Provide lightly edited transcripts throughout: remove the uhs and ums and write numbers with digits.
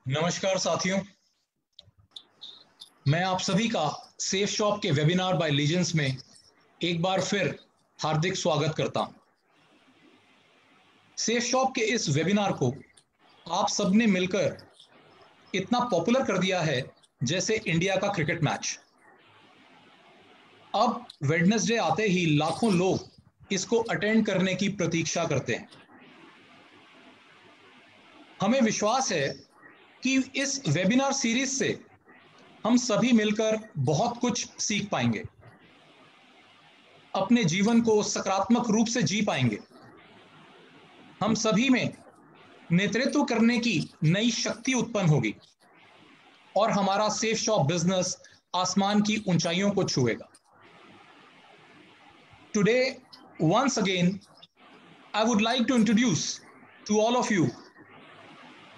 नमस्कार साथियों, मैं आप सभी का सेफ शॉप के वेबिनार बाय लीजेंस में एक बार फिर हार्दिक स्वागत करता हूं। सेफ शॉप के इस वेबिनार को आप सबने मिलकर इतना पॉपुलर कर दिया है जैसे इंडिया का क्रिकेट मैच। अब वेडनेसडे आते ही लाखों लोग इसको अटेंड करने की प्रतीक्षा करते हैं। हमें विश्वास है कि इस वेबिनार सीरीज से हम सभी मिलकर बहुत कुछ सीख पाएंगे, अपने जीवन को सकारात्मक रूप से जी पाएंगे। हम सभी में नेतृत्व करने की नई शक्ति उत्पन्न होगी और हमारा सेफ शॉप बिजनेस आसमान की ऊंचाइयों को छुएगा। Today once again I would like to introduce to all of you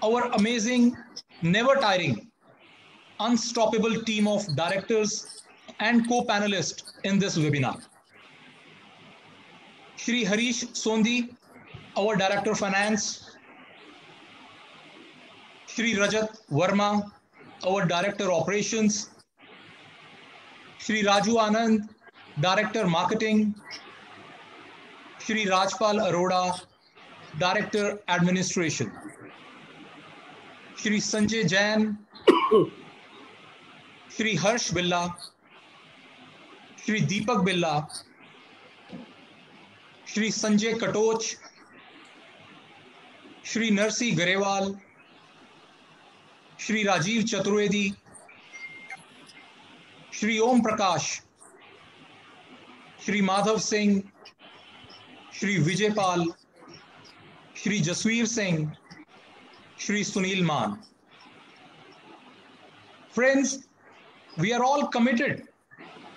our amazing, never tiring, unstoppable team of directors and co-panelists in this webinar. Shri Harish Sondhi, our Director of Finance, Shri Rajat Verma, our Director Operations, Shri Raju Anand, Director Marketing, Shri Rajpal Arora, Director Administration, Shri Sanjay Jain, Shri Harsh Billa, Shri Deepak Billa, Shri Sanjay Katoch, Shri Narsi Garewal, Shri Rajiv Chaturvedi, Shri Om Prakash, Shri Madhav Singh, Shri Vijay Pal, Shri Jasweer Singh, Shri Sunil Maan. Friends, we are all committed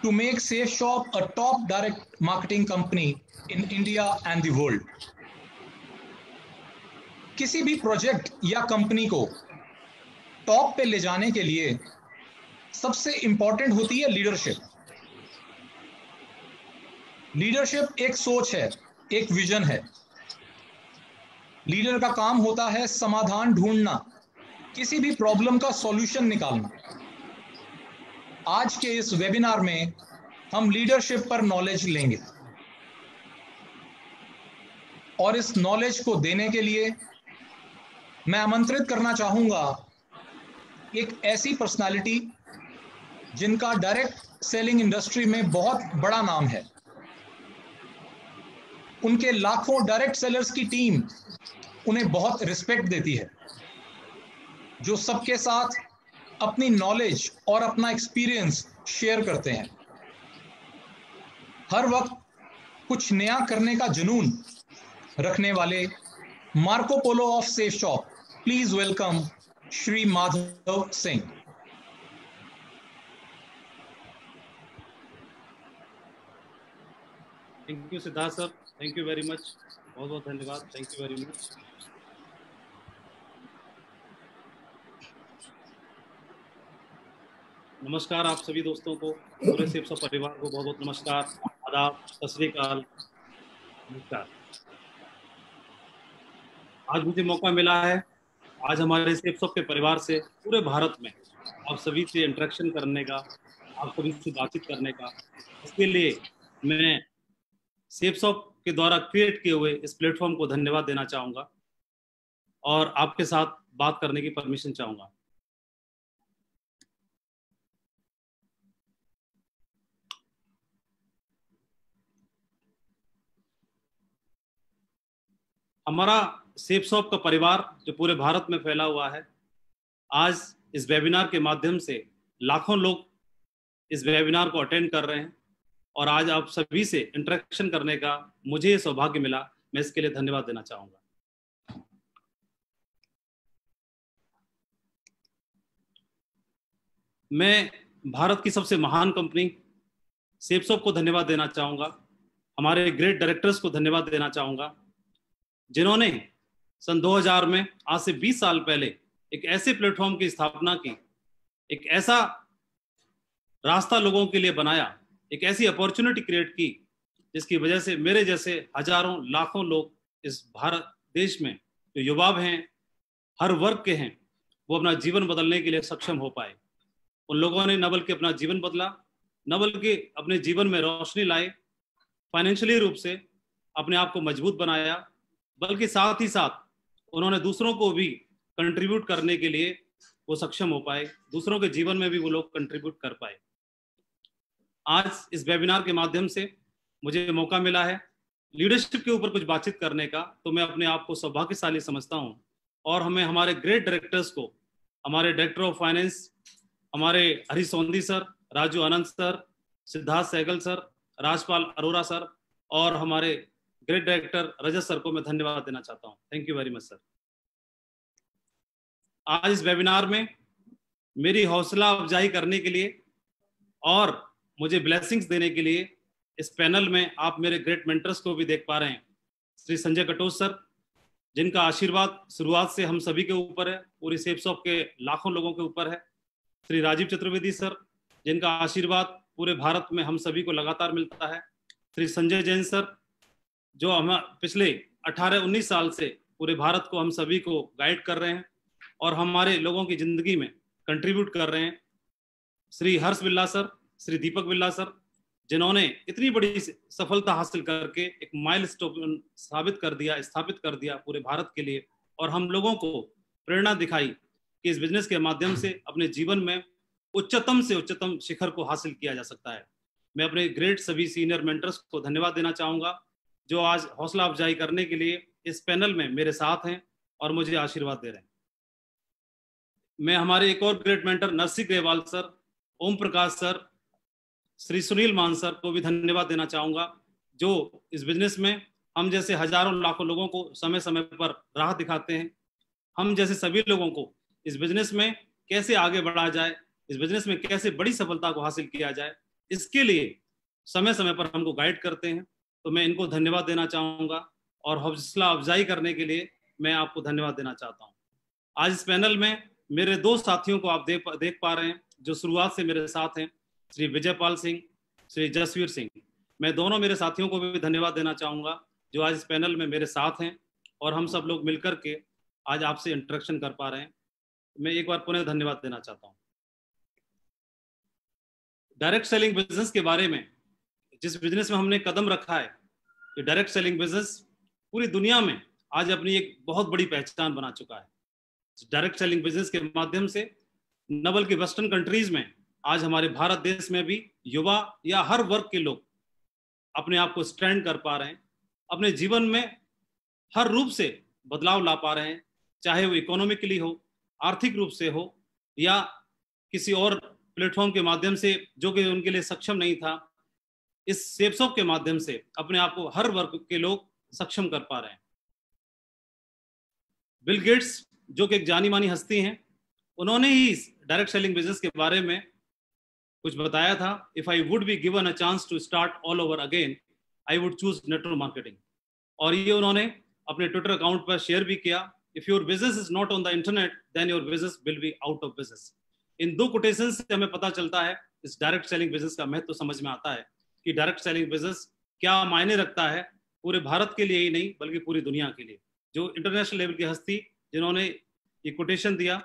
to make Safe Shop a top direct marketing company in India and the world. किसी भी project या company को top पे ले जाने के लिए सबसे इंपॉर्टेंट होती है लीडरशिप। लीडरशिप एक सोच है, एक विजन है। लीडर का काम होता है समाधान ढूंढना, किसी भी प्रॉब्लम का सॉल्यूशन निकालना। आज के इस वेबिनार में हम लीडरशिप पर नॉलेज लेंगे और इस नॉलेज को देने के लिए मैं आमंत्रित करना चाहूंगा एक ऐसी पर्सनालिटी जिनका डायरेक्ट सेलिंग इंडस्ट्री में बहुत बड़ा नाम है। उनके लाखों डायरेक्ट सेलर्स की टीम उन्हें बहुत रिस्पेक्ट देती है, जो सबके साथ अपनी नॉलेज और अपना एक्सपीरियंस शेयर करते हैं। हर वक्त कुछ नया करने का जुनून रखने वाले Marco Polo of safe shop, please welcome Shri Madhav Singh. Thank you Siddharth sir, thank you very much, बहुत बहुत धन्यवाद, थैंक यू वेरी मच। नमस्कार आप सभी दोस्तों को, पूरे सेफ शॉप परिवार को बहुत बहुत नमस्कार, आदाब, सत श्री अकाल, नमस्कार। आज मुझे मौका मिला है आज हमारे सेफ शॉप के परिवार से पूरे भारत में आप सभी से इंटरेक्शन करने का, आप सभी से बातचीत करने का। इसके लिए मैं सेफ शॉप के द्वारा क्रिएट किए हुए इस प्लेटफॉर्म को धन्यवाद देना चाहूँगा और आपके साथ बात करने की परमिशन चाहूँगा। हमारा सेफ शॉप का परिवार जो पूरे भारत में फैला हुआ है, आज इस वेबिनार के माध्यम से लाखों लोग इस वेबिनार को अटेंड कर रहे हैं और आज आप सभी से इंटरेक्शन करने का मुझे ये सौभाग्य मिला। मैं इसके लिए धन्यवाद देना चाहूँगा। मैं भारत की सबसे महान कंपनी सेफ शॉप को धन्यवाद देना चाहूँगा, हमारे ग्रेट डायरेक्टर्स को धन्यवाद देना चाहूँगा जिन्होंने सन 2000 में, आज से 20 साल पहले, एक ऐसे प्लेटफॉर्म की स्थापना की, एक ऐसा रास्ता लोगों के लिए बनाया, एक ऐसी अपॉर्चुनिटी क्रिएट की जिसकी वजह से मेरे जैसे हजारों लाखों लोग इस भारत देश में जो युवा हैं, हर वर्ग के हैं, वो अपना जीवन बदलने के लिए सक्षम हो पाए। उन लोगों ने न बल्कि अपना जीवन बदला, न बल्कि अपने जीवन में रोशनी लाए, फाइनेंशियली रूप से अपने आप को मजबूत बनाया, बल्कि साथ ही साथ उन्होंने दूसरों को भी कंट्रीब्यूट करने के लिए वो सक्षम हो पाए, दूसरों के जीवन में भी वो लोग कंट्रीब्यूट कर पाए। आज इस वेबिनार के माध्यम से मुझे मौका मिला है लीडरशिप के ऊपर कुछ बातचीत करने का, तो मैं अपने आप को सौभाग्यशाली समझता हूँ। और हमें हमारे ग्रेट डायरेक्टर्स को, हमारे डायरेक्टर ऑफ फाइनेंस, हमारे Harish Sondhi sir, Raju Anand sir, Siddharth Sehgal sir, Rajpal Arora sir और हमारे ग्रेट डायरेक्टर रजत सर को मैं धन्यवाद देना चाहता हूँ। Thank you very much sir. आज इस वेबिनार में मेरी हौसला अफजाई करने के लिए और मुझे ब्लेसिंग्स देने के लिए इस पैनल में आप मेरे ग्रेट मेंटर्स को भी देख पा रहे हैं। श्री संजय कटोच सर, जिनका आशीर्वाद शुरुआत से हम सभी के ऊपर है, पूरी सेप्सॉप के लाखों लोगों के ऊपर है। श्री राजीव चतुर्वेदी सर, जिनका आशीर्वाद पूरे भारत में हम सभी को लगातार मिलता है। श्री संजय जैन सर, जो हम पिछले 18-19 साल से पूरे भारत को हम सभी को गाइड कर रहे हैं और हमारे लोगों की जिंदगी में कंट्रीब्यूट कर रहे हैं। श्री हर्ष बिल्ला सर, श्री दीपक बिल्ला सर, जिन्होंने इतनी बड़ी सफलता हासिल करके एक माइलस्टोन स्थापित कर दिया पूरे भारत के लिए, और हम लोगों को प्रेरणा दिखाई कि इस बिजनेस के माध्यम से अपने जीवन में उच्चतम से उच्चतम शिखर को हासिल किया जा सकता है। मैं अपने ग्रेट सभी सीनियर मेंटर्स को धन्यवाद देना चाहूँगा, जो आज हौसला अफजाई करने के लिए इस पैनल में मेरे साथ हैं और मुझे आशीर्वाद दे रहे हैं। मैं हमारे एक और great mentor Narsingh Grewal sir, Om Prakash sir, Shri Sunil Maan sir को भी धन्यवाद देना चाहूँगा, जो इस बिजनेस में हम जैसे हजारों लाखों लोगों को समय समय पर राह दिखाते हैं। हम जैसे सभी लोगों को इस बिजनेस में कैसे आगे बढ़ा जाए, इस बिजनेस में कैसे बड़ी सफलता को हासिल किया जाए, इसके लिए समय समय पर हमको गाइड करते हैं। तो मैं इनको धन्यवाद देना चाहूँगा और हौसला अफजाई करने के लिए मैं आपको धन्यवाद देना चाहता हूँ। आज इस पैनल में मेरे दो साथियों को आप देख पा रहे हैं, जो शुरुआत से मेरे साथ हैं, श्री विजयपाल सिंह, श्री जसवीर सिंह। मैं दोनों मेरे साथियों को भी धन्यवाद देना चाहूँगा, जो आज इस पैनल में मेरे साथ हैं और हम सब लोग मिलकर के आज आपसे इंटरेक्शन कर पा रहे हैं। मैं एक बार पुनः धन्यवाद देना चाहता हूँ। डायरेक्ट सेलिंग बिजनेस के बारे में, जिस बिजनेस में हमने कदम रखा है, ये डायरेक्ट सेलिंग बिजनेस पूरी दुनिया में आज अपनी एक बहुत बड़ी पहचान बना चुका है। डायरेक्ट सेलिंग बिजनेस के माध्यम से न बल्कि वेस्टर्न कंट्रीज में, आज हमारे भारत देश में भी युवा या हर वर्ग के लोग अपने आप को स्टैंड कर पा रहे हैं, अपने जीवन में हर रूप से बदलाव ला पा रहे हैं, चाहे वो इकोनॉमिकली हो, आर्थिक रूप से हो, या किसी और प्लेटफॉर्म के माध्यम से जो कि उनके लिए सक्षम नहीं था। इस सेप्सॉप के माध्यम से अपने आप को हर वर्ग के लोग सक्षम कर पा रहे हैं। बिल गेट्स, जो कि एक जानी मानी हस्ती हैं, उन्होंने ही डायरेक्ट सेलिंग बिजनेस के बारे में कुछ बताया था। If I would be given a chance to start all over again, I would choose network marketing. और ये उन्होंने अपने ट्विटर अकाउंट पर शेयर भी किया। If your business is not on the internet, then your business will be out of business. इन दो quotation से हमें पता चलता है, इस डायरेक्ट सेलिंग बिजनेस का महत्व समझ में आता है कि डायरेक्ट सेलिंग बिजनेस क्या मायने रखता है पूरे भारत के लिए ही नहीं, बल्कि पूरी दुनिया के लिए। जो इंटरनेशनल लेवल की हस्ती जिन्होंने ये कोटेशन दिया,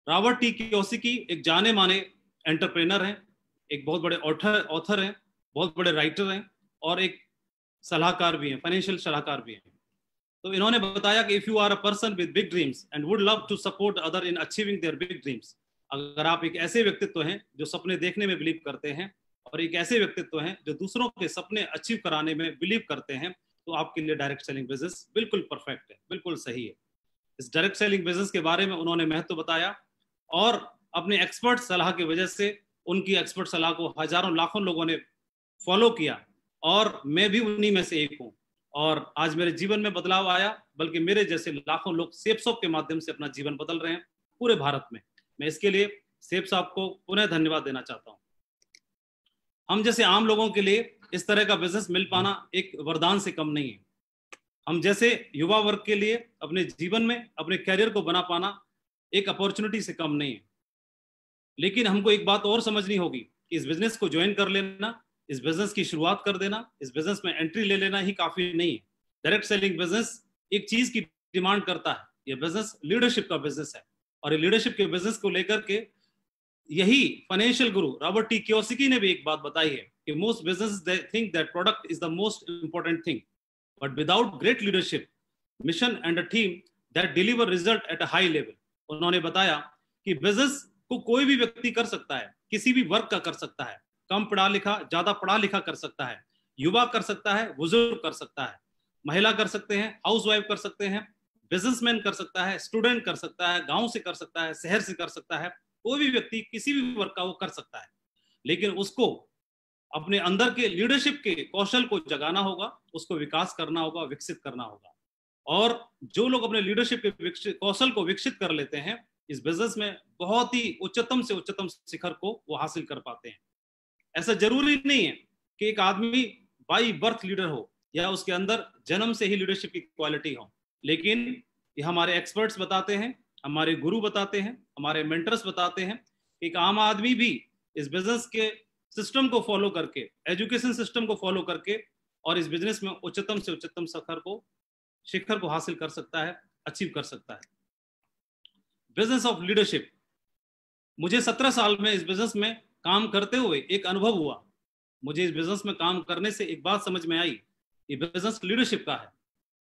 रॉबर्ट टी कियोसाकी एक जाने माने एंटरप्रेनर हैं, एक बहुत बड़े ऑथर हैं, बहुत बड़े राइटर हैं और एक सलाहकार भी हैं, फाइनेंशियल सलाहकार भी हैं। तो इन्होंने बताया कि if you are a person with big dreams and would love to support other in achieving their big dreams, अगर आप एक ऐसे व्यक्तित्व हैं जो सपने देखने में बिलीव करते हैं और एक ऐसे व्यक्तित्व हैं जो दूसरों के सपने अचीव कराने में बिलीव करते हैं, तो आपके लिए डायरेक्ट सेलिंग बिजनेस बिल्कुल परफेक्ट है, बिल्कुल सही है। इस डायरेक्ट सेलिंग बिजनेस के बारे में उन्होंने महत्व बताया और अपने एक्सपर्ट सलाह की वजह से उनकी एक्सपर्ट सलाह को हजारों लाखों लोगों ने फॉलो किया और मैं भी उन्हीं में से एक हूँ। और आज मेरे जीवन में बदलाव आया, बल्कि मेरे जैसे लाखों लोग सेप्सॉप के माध्यम से अपना जीवन बदल रहे हैं पूरे भारत में। मैं इसके लिए सेप्सॉप को पुनः धन्यवाद देना चाहता हूँ। हम जैसे आम लोगों के लिए इस तरह का बिजनेस मिल पाना एक वरदान से कम नहीं है। हम जैसे युवा वर्ग के लिए अपने जीवन में अपने कैरियर को बना पाना एक अपॉर्चुनिटी से कम नहीं है। लेकिन हमको एक बात और समझनी होगी कि इस बिजनेस को ज्वाइन कर लेना, इस बिजनेस की शुरुआत कर देना, इस बिजनेस में एंट्री ले लेना ही काफी नहीं है। डायरेक्ट सेलिंग बिजनेस एक चीज की डिमांड करता है, ये बिजनेस लीडरशिप का बिजनेस है। और लीडरशिप के बिजनेस को लेकर के यही फाइनेंशियल गुरु रॉबर्ट टी कियोसाकी ने भी एक बात बताई है कि most business think that product is the most important thing, but without great leadership mission and a team that deliver result at a high level. उन्होंने बताया कि बिजनेस को कोई भी व्यक्ति कर सकता है, किसी भी वर्ग का कर सकता है, कम पढ़ा लिखा ज्यादा पढ़ा लिखा कर सकता है, युवा कर सकता है, बुजुर्ग कर सकता है, महिला कर सकते हैं, हाउसवाइफ कर सकते हैं, बिजनेसमैन कर सकता है, स्टूडेंट कर सकता है, गांव से कर सकता है, शहर से कर सकता है, कोई भी व्यक्ति किसी भी वर्ग का वो कर सकता है। लेकिन उसको अपने अंदर के लीडरशिप के कौशल को जगाना होगा, उसको विकास करना होगा, विकसित करना होगा। और जो लोग अपने लीडरशिप के कौशल को विकसित कर लेते हैं, इस बिजनेस में बहुत ही उच्चतम से उच्चतम शिखर को वो हासिल कर पाते हैं। ऐसा जरूरी नहीं है कि एक आदमी बाई बर्थ लीडर हो या उसके अंदर जन्म से ही लीडरशिप की क्वालिटी हो, लेकिन ये हमारे एक्सपर्ट्स बताते हैं, हमारे गुरु बताते हैं, हमारे मेंटर्स बताते हैं, एक आम आदमी भी इस बिजनेस के सिस्टम को फॉलो करके, एजुकेशन सिस्टम को फॉलो करके और इस बिजनेस में उच्चतम से उच्चतम शिखर को हासिल कर सकता है, अचीव कर सकता है। बिजनेस ऑफ लीडरशिप, मुझे 17 साल में इस बिजनेस में काम करते हुए एक अनुभव हुआ। मुझे इस बिजनेस में काम करने से एक बात समझ में आई, ये बिजनेस लीडरशिप का है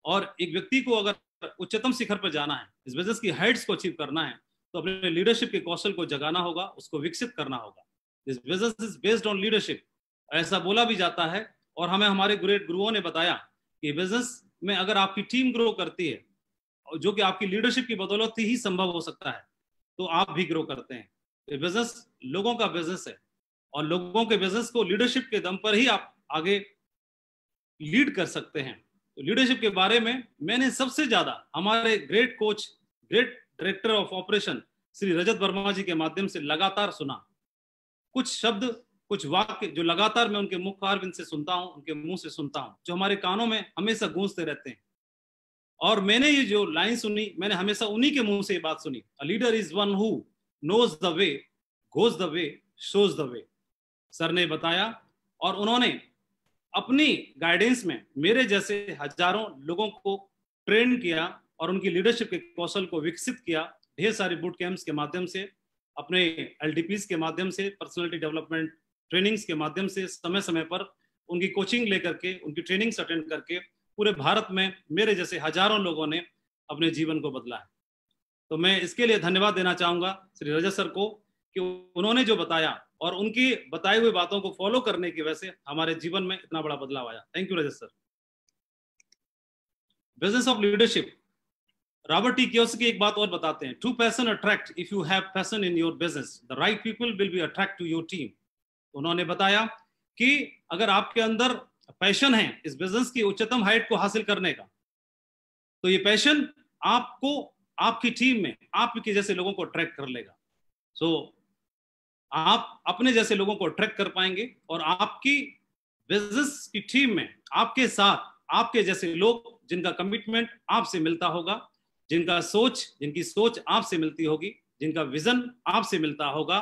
और एक व्यक्ति को अगर उच्चतम शिखर पर जाना है, इस बिजनेस की हाइट्स को अचीव करना है, तो अपने लीडरशिप के कौशल को जगाना होगा, उसको विकसित करना होगा। This business is based on leadership, ऐसा बोला भी जाता है और हमें हमारे ग्रेट गुरुओं ने बताया कि बिजनेस में अगर आपकी टीम ग्रो करती है, जो कि आपकी लीडरशिप की बदौलत ही संभव हो सकता है, तो आप भी ग्रो करते हैं। ये बिजनेस लोगों का बिजनेस है और लोगों के बिजनेस को लीडरशिप के दम पर ही आप आगे लीड कर सकते हैं। तो लीडरशिप के बारे में मैंने सबसे ज्यादा हमारे great coach, great director of operation Shri Rajat Verma ji के माध्यम से लगातार सुना। कुछ शब्द, कुछ वाक्य जो लगातार मैं उनके मुखारविंद से सुनता हूं, उनके मुंह से सुनता हूं, जो हमारे कानों में हमेशा गूंजते रहते हैं। और मैंने ये जो लाइन सुनी, मैंने हमेशा उन्हीं के मुंह से ये बात सुनी, a leader is one who knows the way, goes the way, shows the way. Sir ने बताया और उन्होंने अपनी गाइडेंस में मेरे जैसे हजारों लोगों को ट्रेन किया और उनकी लीडरशिप के कौशल को विकसित किया, ढेर सारे बूट कैंप्स के माध्यम से, अपने एलडीपीज के माध्यम से, पर्सनालिटी डेवलपमेंट ट्रेनिंग्स के माध्यम से, समय समय पर उनकी कोचिंग लेकर के, उनकी ट्रेनिंग्स अटेंड करके पूरे भारत में मेरे जैसे हजारों लोगों ने अपने जीवन को बदला है। तो मैं इसके लिए धन्यवाद देना चाहूंगा श्री रजत सर को कि उन्होंने जो बताया और उनकी बताई हुई बातों को फॉलो करने की वजह से हमारे जीवन में इतना बड़ा बदलाव आया। Thank you Rajat sir. Business of leadership, Robert T Kiyosaki एक बात और बताते हैं, true passion attract, if you have passion in your business the right people will be attract to your team. उन्होंने बताया कि अगर आपके अंदर पैशन है इस बिजनेस की उच्चतम हाइट को हासिल करने का, तो ये पैशन आपको आपकी टीम में आपके जैसे लोगों को अट्रैक्ट कर लेगा। सो आप अपने जैसे लोगों को अट्रैक्ट कर पाएंगे और आपकी बिजनेस की टीम में आपके साथ आपके जैसे लोग जिनका कमिटमेंट आपसे मिलता होगा, जिनकी सोच आपसे मिलती होगी, जिनका विजन आपसे मिलता होगा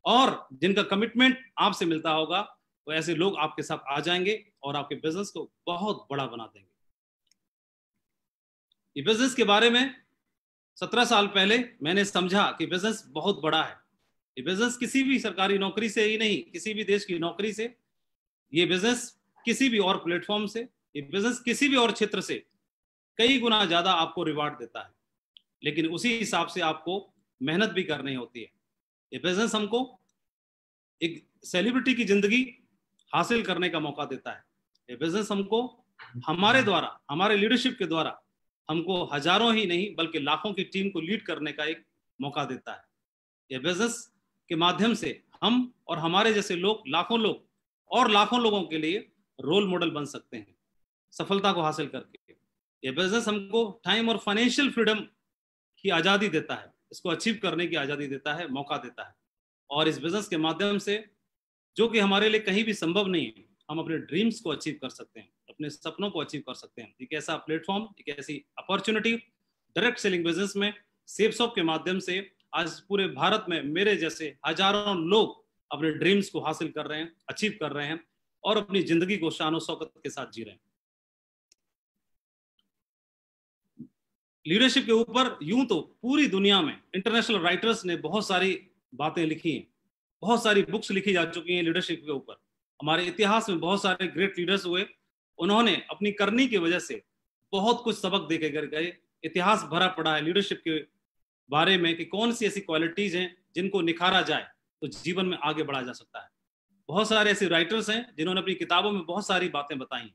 और जिनका कमिटमेंट आपसे मिलता होगा, तो ऐसे लोग आपके साथ आ जाएंगे और आपके बिजनेस को बहुत बड़ा बना देंगे। ये बिजनेस के बारे में 17 साल पहले मैंने समझा कि बिजनेस बहुत बड़ा है। ये बिजनेस किसी भी सरकारी नौकरी से ही नहीं, किसी भी देश की नौकरी से, ये बिजनेस किसी भी और प्लेटफॉर्म से, ये बिजनेस किसी भी और क्षेत्र से कई गुना ज्यादा आपको रिवार्ड देता है, लेकिन उसी हिसाब से आपको मेहनत भी करनी होती है। ये बिजनेस हमको एक सेलिब्रिटी की जिंदगी हासिल करने का मौका देता है। ये बिजनेस हमको हमारे द्वारा, हमारे लीडरशिप के द्वारा हमको हजारों ही नहीं बल्कि लाखों की टीम को लीड करने का एक मौका देता है। ये बिजनेस के माध्यम से हम और हमारे जैसे लोग, लाखों लोग और लाखों लोगों के लिए रोल मॉडल बन सकते हैं सफलता को हासिल करके। ये बिजनेस हमको टाइम और फाइनेंशियल फ्रीडम की आज़ादी देता है, इसको अचीव करने की आज़ादी देता है, मौका देता है। और इस बिजनेस के माध्यम से, जो कि हमारे लिए कहीं भी संभव नहीं है, हम अपने ड्रीम्स को अचीव कर सकते हैं, अपने सपनों को अचीव कर सकते हैं। एक ऐसा प्लेटफॉर्म, एक ऐसी अपॉर्चुनिटी डायरेक्ट सेलिंग बिजनेस में सेप्सॉफ्ट के माध्यम से आज पूरे भारत में मेरे जैसे हजारों लोग अपने ड्रीम्स को हासिल कर रहे हैं, अचीव कर रहे हैं और अपनी जिंदगी को शान और शौकत के साथ जी रहे हैं। लीडरशिप के ऊपर यूं तो पूरी दुनिया में इंटरनेशनल राइटर्स ने बहुत सारी बातें लिखी हैं, बहुत सारी बुक्स लिखी जा चुकी हैं लीडरशिप के ऊपर। हमारे इतिहास में बहुत सारे ग्रेट लीडर्स हुए, उन्होंने अपनी करनी की वजह से बहुत कुछ सबक दे के गए। इतिहास भरा पड़ा है लीडरशिप के बारे में कि कौन सी ऐसी क्वालिटीज हैं जिनको निखारा जाए तो जीवन में आगे बढ़ा जा सकता है। बहुत सारे ऐसे राइटर्स हैं जिन्होंने अपनी किताबों में बहुत सारी बातें बताई।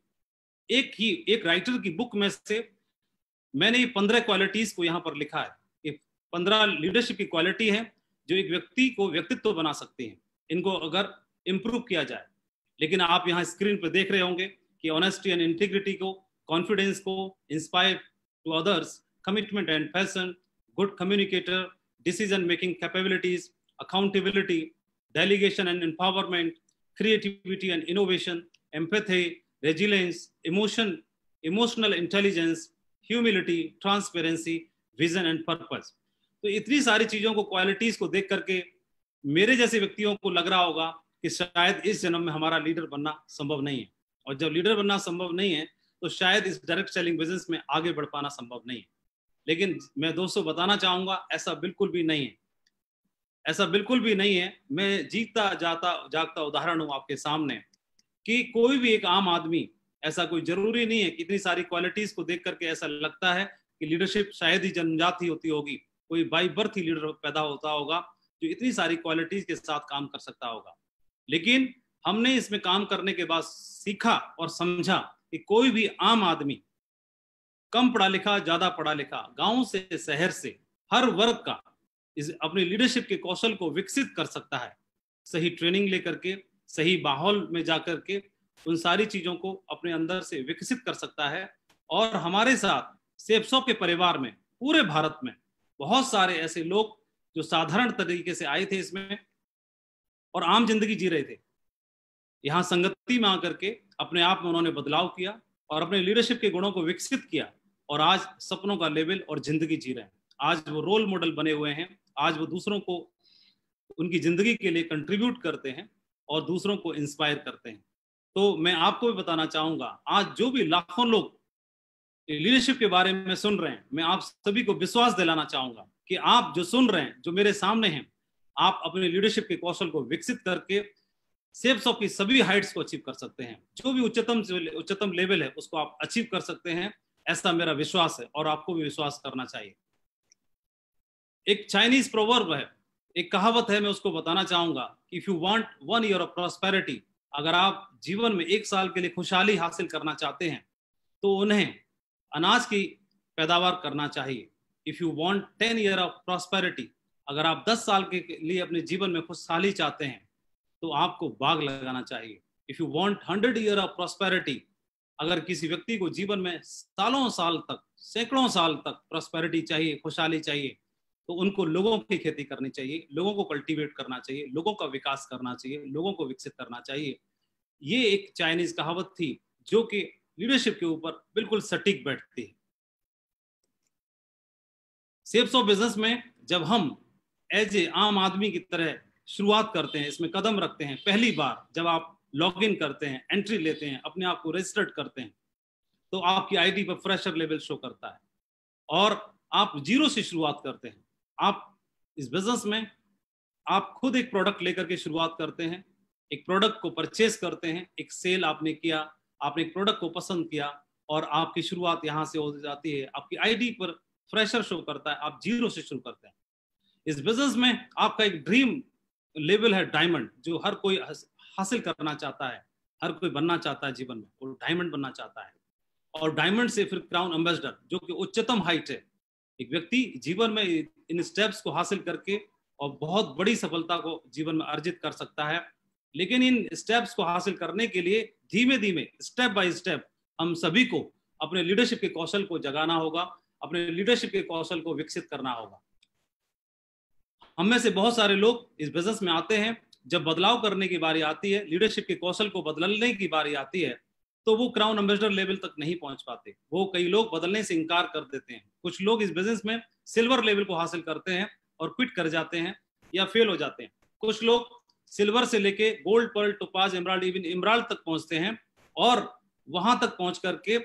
एक राइटर की बुक में से मैंने ये 15 क्वालिटीज को यहाँ पर लिखा है। ये 15 लीडरशिप की क्वालिटी है जो एक व्यक्ति को व्यक्तित्व बना सकती हैं, इनको अगर इम्प्रूव किया जाए। लेकिन आप यहाँ स्क्रीन पर देख रहे होंगे कि ऑनेस्टी एंड इंटीग्रिटी को, कॉन्फिडेंस को, inspire to others, commitment and passion, good communicator, decision making capabilities, accountability, delegation and empowerment, creativity and innovation, empathy, resilience, emotional intelligence, humility, transparency, vision and purpose। तो इतनी सारी चीजों को, qualities को देख करके मेरे जैसे व्यक्तियों को लग रहा होगा कि शायद इस जन्म में हमारा लीडर बनना संभव नहीं है। और जब लीडर बनना संभव नहीं है तो शायद इस डायरेक्ट सेलिंग बिजनेस में आगे बढ़ पाना संभव नहीं है। लेकिन मैं दोस्तों बताना चाहूंगा ऐसा बिल्कुल भी नहीं है, ऐसा बिल्कुल भी नहीं है। मैं जीता जागता उदाहरण हूं आपके सामने कि कोई भी एक आम आदमी, ऐसा कोई जरूरी नहीं है कि इतनी सारी क्वालिटीज को देख करके ऐसा लगता है कि लीडरशिप शायद ही जन्मजात ही होती होगी, कोई बाई बर्थ ही लीडर पैदा होता होगा जो इतनी सारी क्वालिटीज के साथ काम कर सकता होगा। लेकिन हमने इसमें काम करने के बाद सीखा और समझा कि कोई भी आम आदमी, कम पढ़ा लिखा, ज्यादा पढ़ा लिखा, गांव से शहर से, हर वर्ग का अपनी लीडरशिप के कौशल को विकसित कर सकता है। सही ट्रेनिंग लेकर के, सही माहौल में जाकर के उन सारी चीजों को अपने अंदर से विकसित कर सकता है। और हमारे साथ सेप्सो के परिवार में पूरे भारत में बहुत सारे ऐसे लोग जो साधारण तरीके से आए थे इसमें और आम जिंदगी जी रहे थे, यहाँ संगति में आकर के अपने आप में उन्होंने बदलाव किया और अपने लीडरशिप के गुणों को विकसित किया और आज सपनों का लेवल और जिंदगी जी रहे हैं। आज वो रोल मॉडल बने हुए हैं, आज वो दूसरों को उनकी जिंदगी के लिए कंट्रीब्यूट करते हैं और दूसरों को इंस्पायर करते हैं। तो मैं आपको भी बताना चाहूंगा, आज जो भी लाखों लोग लीडरशिप के बारे में सुन रहे हैं, मैं आप सभी को विश्वास दिलाना चाहूंगा कि आप जो सुन रहे हैं, जो मेरे सामने हैं, आप अपने लीडरशिप के कौशल को विकसित करके सेप्सो की सभी हाइट्स को अचीव कर सकते हैं। जो भी उच्चतम लेवल है उसको आप अचीव कर सकते हैं, ऐसा मेरा विश्वास है और आपको भी विश्वास करना चाहिए। एक चाइनीज प्रोवर्ब है, एक कहावत है, मैं उसको बताना चाहूंगा कि if you want 1 year of prosperity, अगर आप जीवन में 1 साल के लिए खुशहाली हासिल करना चाहते हैं तो उन्हें अनाज की पैदावार करना चाहिए। If you want 10 year of prosperity, अगर आप 10 साल के लिए अपने जीवन में खुशहाली चाहते हैं तो आपको बाग लगाना चाहिए। If you want 100 year of prosperity, अगर किसी व्यक्ति को जीवन में सालों साल तक, सैकड़ों साल तक प्रॉस्पेरिटी चाहिए, खुशहाली चाहिए, तो उनको लोगों की खेती करनी चाहिए, लोगों को कल्टीवेट करना चाहिए, लोगों का विकास करना चाहिए, लोगों को विकसित करना चाहिए। ये एक चाइनीज कहावत थी जो कि लीडरशिप के ऊपर बिल्कुल सटीक बैठती है। सेप्सो बिजनेस में जब हम एज ए आम आदमी की तरह शुरुआत करते हैं, इसमें कदम रखते हैं, पहली बार जब आप लॉग इन करते हैं, एंट्री लेते हैं, अपने आप को रजिस्टर्ड करते हैं, तो आपकी आईडी पर फ्रेशर लेवल शो करता है और आप जीरो से शुरुआत करते हैं। आप इस बिजनेस में आप खुद एक प्रोडक्ट लेकर के शुरुआत करते हैं, एक प्रोडक्ट को परचेज करते हैं, एक सेल आपने किया, आपने एक प्रोडक्ट को पसंद किया और आपकी शुरुआत यहाँ से हो जाती है। आपकी आईडी पर फ्रेशर शो करता है, आप जीरो से शुरू करते हैं। इस बिजनेस में आपका एक ड्रीम लेवल है डायमंड, जो हर कोई हासिल करना चाहता है, हर कोई बनना चाहता है जीवन में, वो डायमंड बनना चाहता है। और डायमंड से फिर क्राउन एम्बेसडर, जो कि उच्चतम हाइट है। एक व्यक्ति जीवन में इन स्टेप्स को हासिल करके और बहुत बड़ी सफलता को जीवन में अर्जित कर सकता है। लेकिन इन स्टेप्स को हासिल करने के लिए धीमे धीमे, स्टेप बाय स्टेप, हम सभी को अपने लीडरशिप के कौशल को जगाना होगा, अपने लीडरशिप के कौशल को विकसित करना होगा। हम में से बहुत सारे लोग इस बिजनेस में आते हैं, जब बदलाव करने की बारी आती है, लीडरशिप के कौशल को बदलने की बारी आती है, तो वो क्राउन एम्बेसडर लेवल तक नहीं पहुंच पाते। वो कई लोग बदलने से इनकार कर देते हैं। कुछ लोग इस बिजनेस में सिल्वर लेवल को हासिल करते हैं और क्विट कर जाते हैं या फेल हो जाते हैं। कुछ लोग सिल्वर से लेके gold, pearl, topaz, emerald, even emerald तक पहुंचते हैं और वहां तक पहुंच करके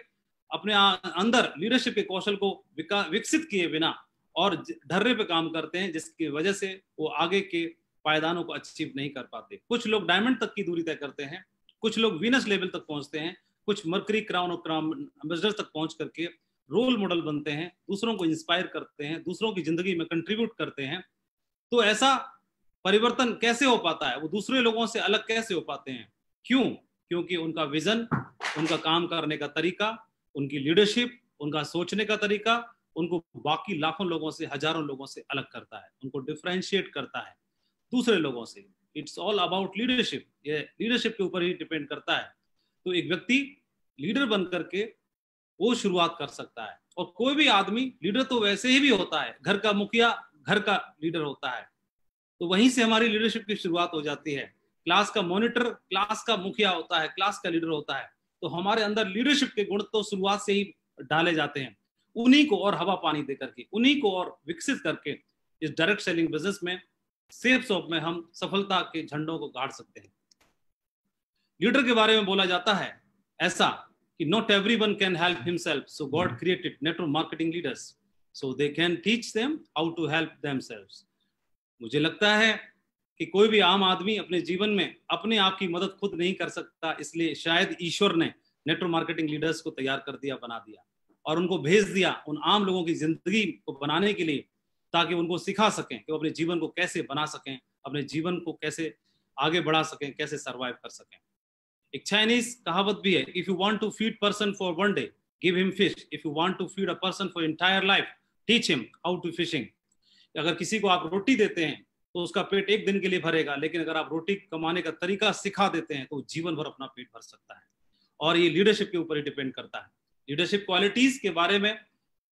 अपने अंदर लीडरशिप के कौशल को विकसित किए बिना और ढर्रे पे काम करते हैं, जिसकी वजह से वो आगे के पायदानों को अचीव नहीं कर पाते। कुछ लोग डायमंड तक की दूरी तय करते हैं, कुछ लोग वीनस लेवल तक पहुंचते हैं, कुछ मर्करी क्राउन और क्राउन एम्बेसडर तक पहुंच करके रोल मॉडल बनते हैं, दूसरों को इंस्पायर करते हैं, दूसरों की जिंदगी में कंट्रीब्यूट करते हैं। तो ऐसा परिवर्तन कैसे हो पाता है? वो दूसरे लोगों से अलग कैसे हो पाते हैं? क्यों? क्योंकि उनका विजन, उनका काम करने का तरीका, उनकी लीडरशिप, उनका सोचने का तरीका उनको बाकी लाखों लोगों से, हजारों लोगों से अलग करता है, उनको डिफरेंशिएट करता है दूसरे लोगों से। It's all about leadership. ये लीडरशिप के ऊपर ही डिपेंड करता है। तो एक व्यक्ति लीडर बन करके वो शुरुआत कर सकता है। और कोई भी आदमी लीडर तो वैसे ही भी होता है, घर का मुखिया घर का लीडर होता है, तो वहीं से हमारी लीडरशिप की शुरुआत हो जाती है। क्लास का मॉनिटर क्लास का मुखिया होता है, क्लास का लीडर होता है। तो हमारे अंदर लीडरशिप के गुण तो शुरुआत से ही डाले जाते हैं। उन्हीं को और हवा पानी दे करके, उन्हीं को और विकसित करके इस डायरेक्ट सेलिंग बिजनेस में, सेफ शॉप में हम सफलता के झंडों को गाड़ सकते हैं। लीडर के बारे में बोला जाता है ऐसा कि not everyone can help himself, so God created network marketing leaders so they can teach them how to help themselves. मुझे लगता है कि कोई भी आम आदमी अपने जीवन में अपने आप की मदद खुद नहीं कर सकता, इसलिए शायद ईश्वर ने नेटवर्क मार्केटिंग लीडर्स को तैयार कर दिया, बना दिया और उनको भेज दिया उन आम लोगों की जिंदगी को बनाने के लिए, ताकि उनको सिखा सकें कि वो अपने जीवन को कैसे बना सकें, अपने जीवन को कैसे आगे बढ़ा सकें, कैसे सर्वाइव कर सकें। एक चाइनीज कहावत भी है, if you want to feed person for one day give him fish, if you want to feed a person for entire life teach him how to fishing. अगर किसी को आप रोटी देते हैं तो उसका पेट एक दिन के लिए भरेगा, लेकिन अगर आप रोटी कमाने का तरीका सिखा देते हैं तो जीवन भर अपना पेट भर सकता है। और ये लीडरशिप के ऊपर ही डिपेंड करता है। लीडरशिप क्वालिटीज के बारे में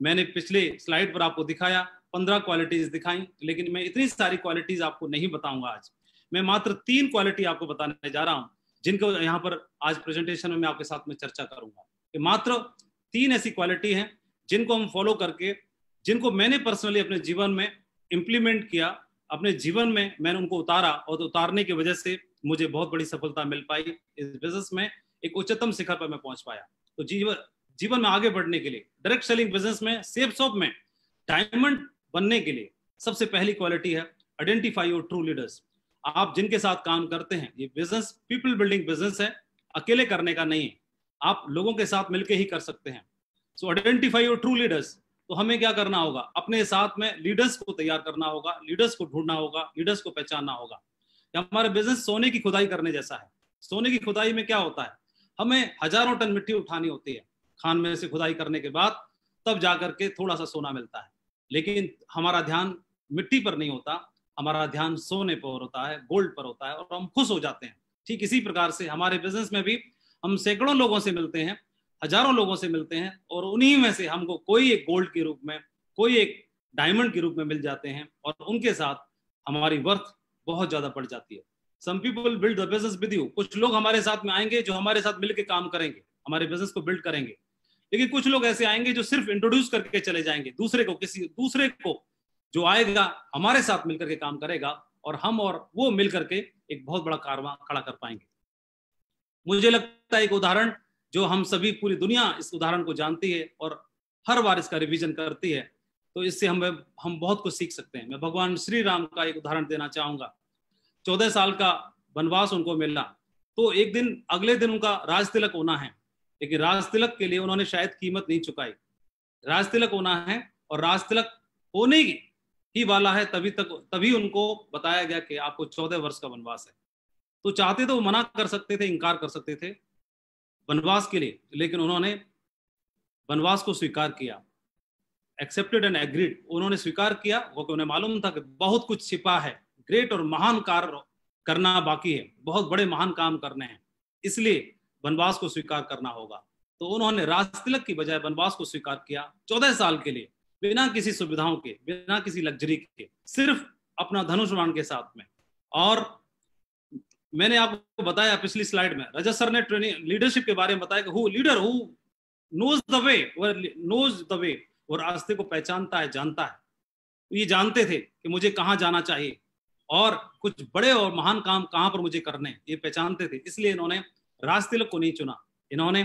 मैंने पिछले स्लाइड पर आपको दिखाया, 15 क्वालिटीज दिखाई, लेकिन मैं इतनी सारी क्वालिटीज आपको नहीं बताऊंगा आज। मैं मात्र 3 क्वालिटी आपको बताने जा रहा हूं, जिनको यहाँ पर आज प्रेजेंटेशन में मैं आपके साथ में चर्चा करूंगा। कि मात्र 3 ऐसी क्वालिटी हैं जिनको हम फॉलो करके, जिनको मैंने पर्सनली अपने जीवन में इंप्लीमेंट किया, अपने जीवन में मैंने उनको उतारा और उतारने की वजह से मुझे बहुत बड़ी सफलता मिल पाई। इस बिजनेस में एक उच्चतम शिखर पर मैं पहुंच पाया। तो जीवन में आगे बढ़ने के लिए, डायरेक्ट सेलिंग बिजनेस में, सेफ शॉप में डायमंड बनने के लिए सबसे पहली क्वालिटी है आइडेंटिफाई योर ट्रू लीडर्स। आप जिनके साथ काम करते हैं, ये बिजनेस पीपल बिल्डिंग बिजनेस है, अकेले करने का नहीं है, आप लोगों के साथ मिलकर ही कर सकते हैं। सो आइडेंटिफाई योर ट्रू लीडर्स। तो हमें क्या करना होगा? अपने साथ में लीडर्स को तैयार करना होगा, लीडर्स को ढूंढना होगा, लीडर्स को पहचानना होगा। हमारा बिजनेस सोने की खुदाई करने जैसा है। सोने की खुदाई में क्या होता है? हमें हजारों टन मिट्टी उठानी होती है, खान में से खुदाई करने के बाद तब जाकर के थोड़ा सा सोना मिलता है। लेकिन हमारा ध्यान मिट्टी पर नहीं होता, हमारा ध्यान सोने पर होता है, गोल्ड पर होता है, और हम खुश हो जाते हैं। ठीक इसी प्रकार से हमारे बिजनेस में भी हम सैकड़ों लोगों से मिलते हैं, हजारों लोगों से मिलते हैं, और उन्हीं में से हमको कोई एक गोल्ड के रूप में, कोई एक डायमंड के रूप में मिल जाते हैं, और उनके साथ हमारी वर्थ बहुत ज्यादा बढ़ जाती है। Some people build the business with you. कुछ लोग हमारे साथ में आएंगे जो हमारे साथ मिलकर काम करेंगे, हमारे बिजनेस को बिल्ड करेंगे। लेकिन कुछ लोग ऐसे आएंगे जो सिर्फ इंट्रोड्यूस करके चले जाएंगे दूसरे को, किसी दूसरे को जो आएगा हमारे साथ मिलकर के काम करेगा, और हम और वो मिलकर के एक बहुत बड़ा कारवां खड़ा कर पाएंगे। मुझे लगता है एक उदाहरण जो हम सभी, पूरी दुनिया इस उदाहरण को जानती है और हर बार इसका रिवीजन करती है, तो इससे हम बहुत कुछ सीख सकते हैं। मैं भगवान श्री राम का एक उदाहरण देना चाहूंगा। 14 साल का वनवास उनको मिला, तो एक दिन, अगले दिन उनका राज तिलक होना है, लेकिन राज तिलक के लिए उन्होंने शायद कीमत नहीं चुकाई। राज तिलक होना है और राज तिलक होने ही वाला है, तभी उनको बताया गया कि आपको 14 वर्ष का वनवास है। तो चाहते तो वो मना कर सकते थे, इनकार कर सकते थे वनवास के लिए, लेकिन उन्होंने वनवास को स्वीकार किया। Accepted and agreed. उन्होंने स्वीकार किया क्योंकि उन्हें मालूम था कि बहुत कुछ छिपा है, ग्रेट और महान कार्य करना बाकी है, बहुत बड़े महान काम करने हैं, इसलिए वनवास को स्वीकार करना होगा। तो उन्होंने राज तिलक की बजाय वनवास को स्वीकार किया 14 साल के लिए, बिना किसी सुविधाओं के, बिना किसी लग्जरी के, सिर्फ अपना धनुष बाण के साथ में। और मैंने आपको बताया पिछली स्लाइड में, रजत सर ने ट्रेनिंग लीडरशिप के बारे में बताया कि who leader who knows the way, वो रास्ते को पहचानता है, जानता है। ये जानते थे कि मुझे कहाँ जाना चाहिए और कुछ बड़े और महान काम कहाँ पर मुझे करने, ये पहचानते थे। इसलिए इन्होंने राज तिलक को नहीं चुना, इन्होंने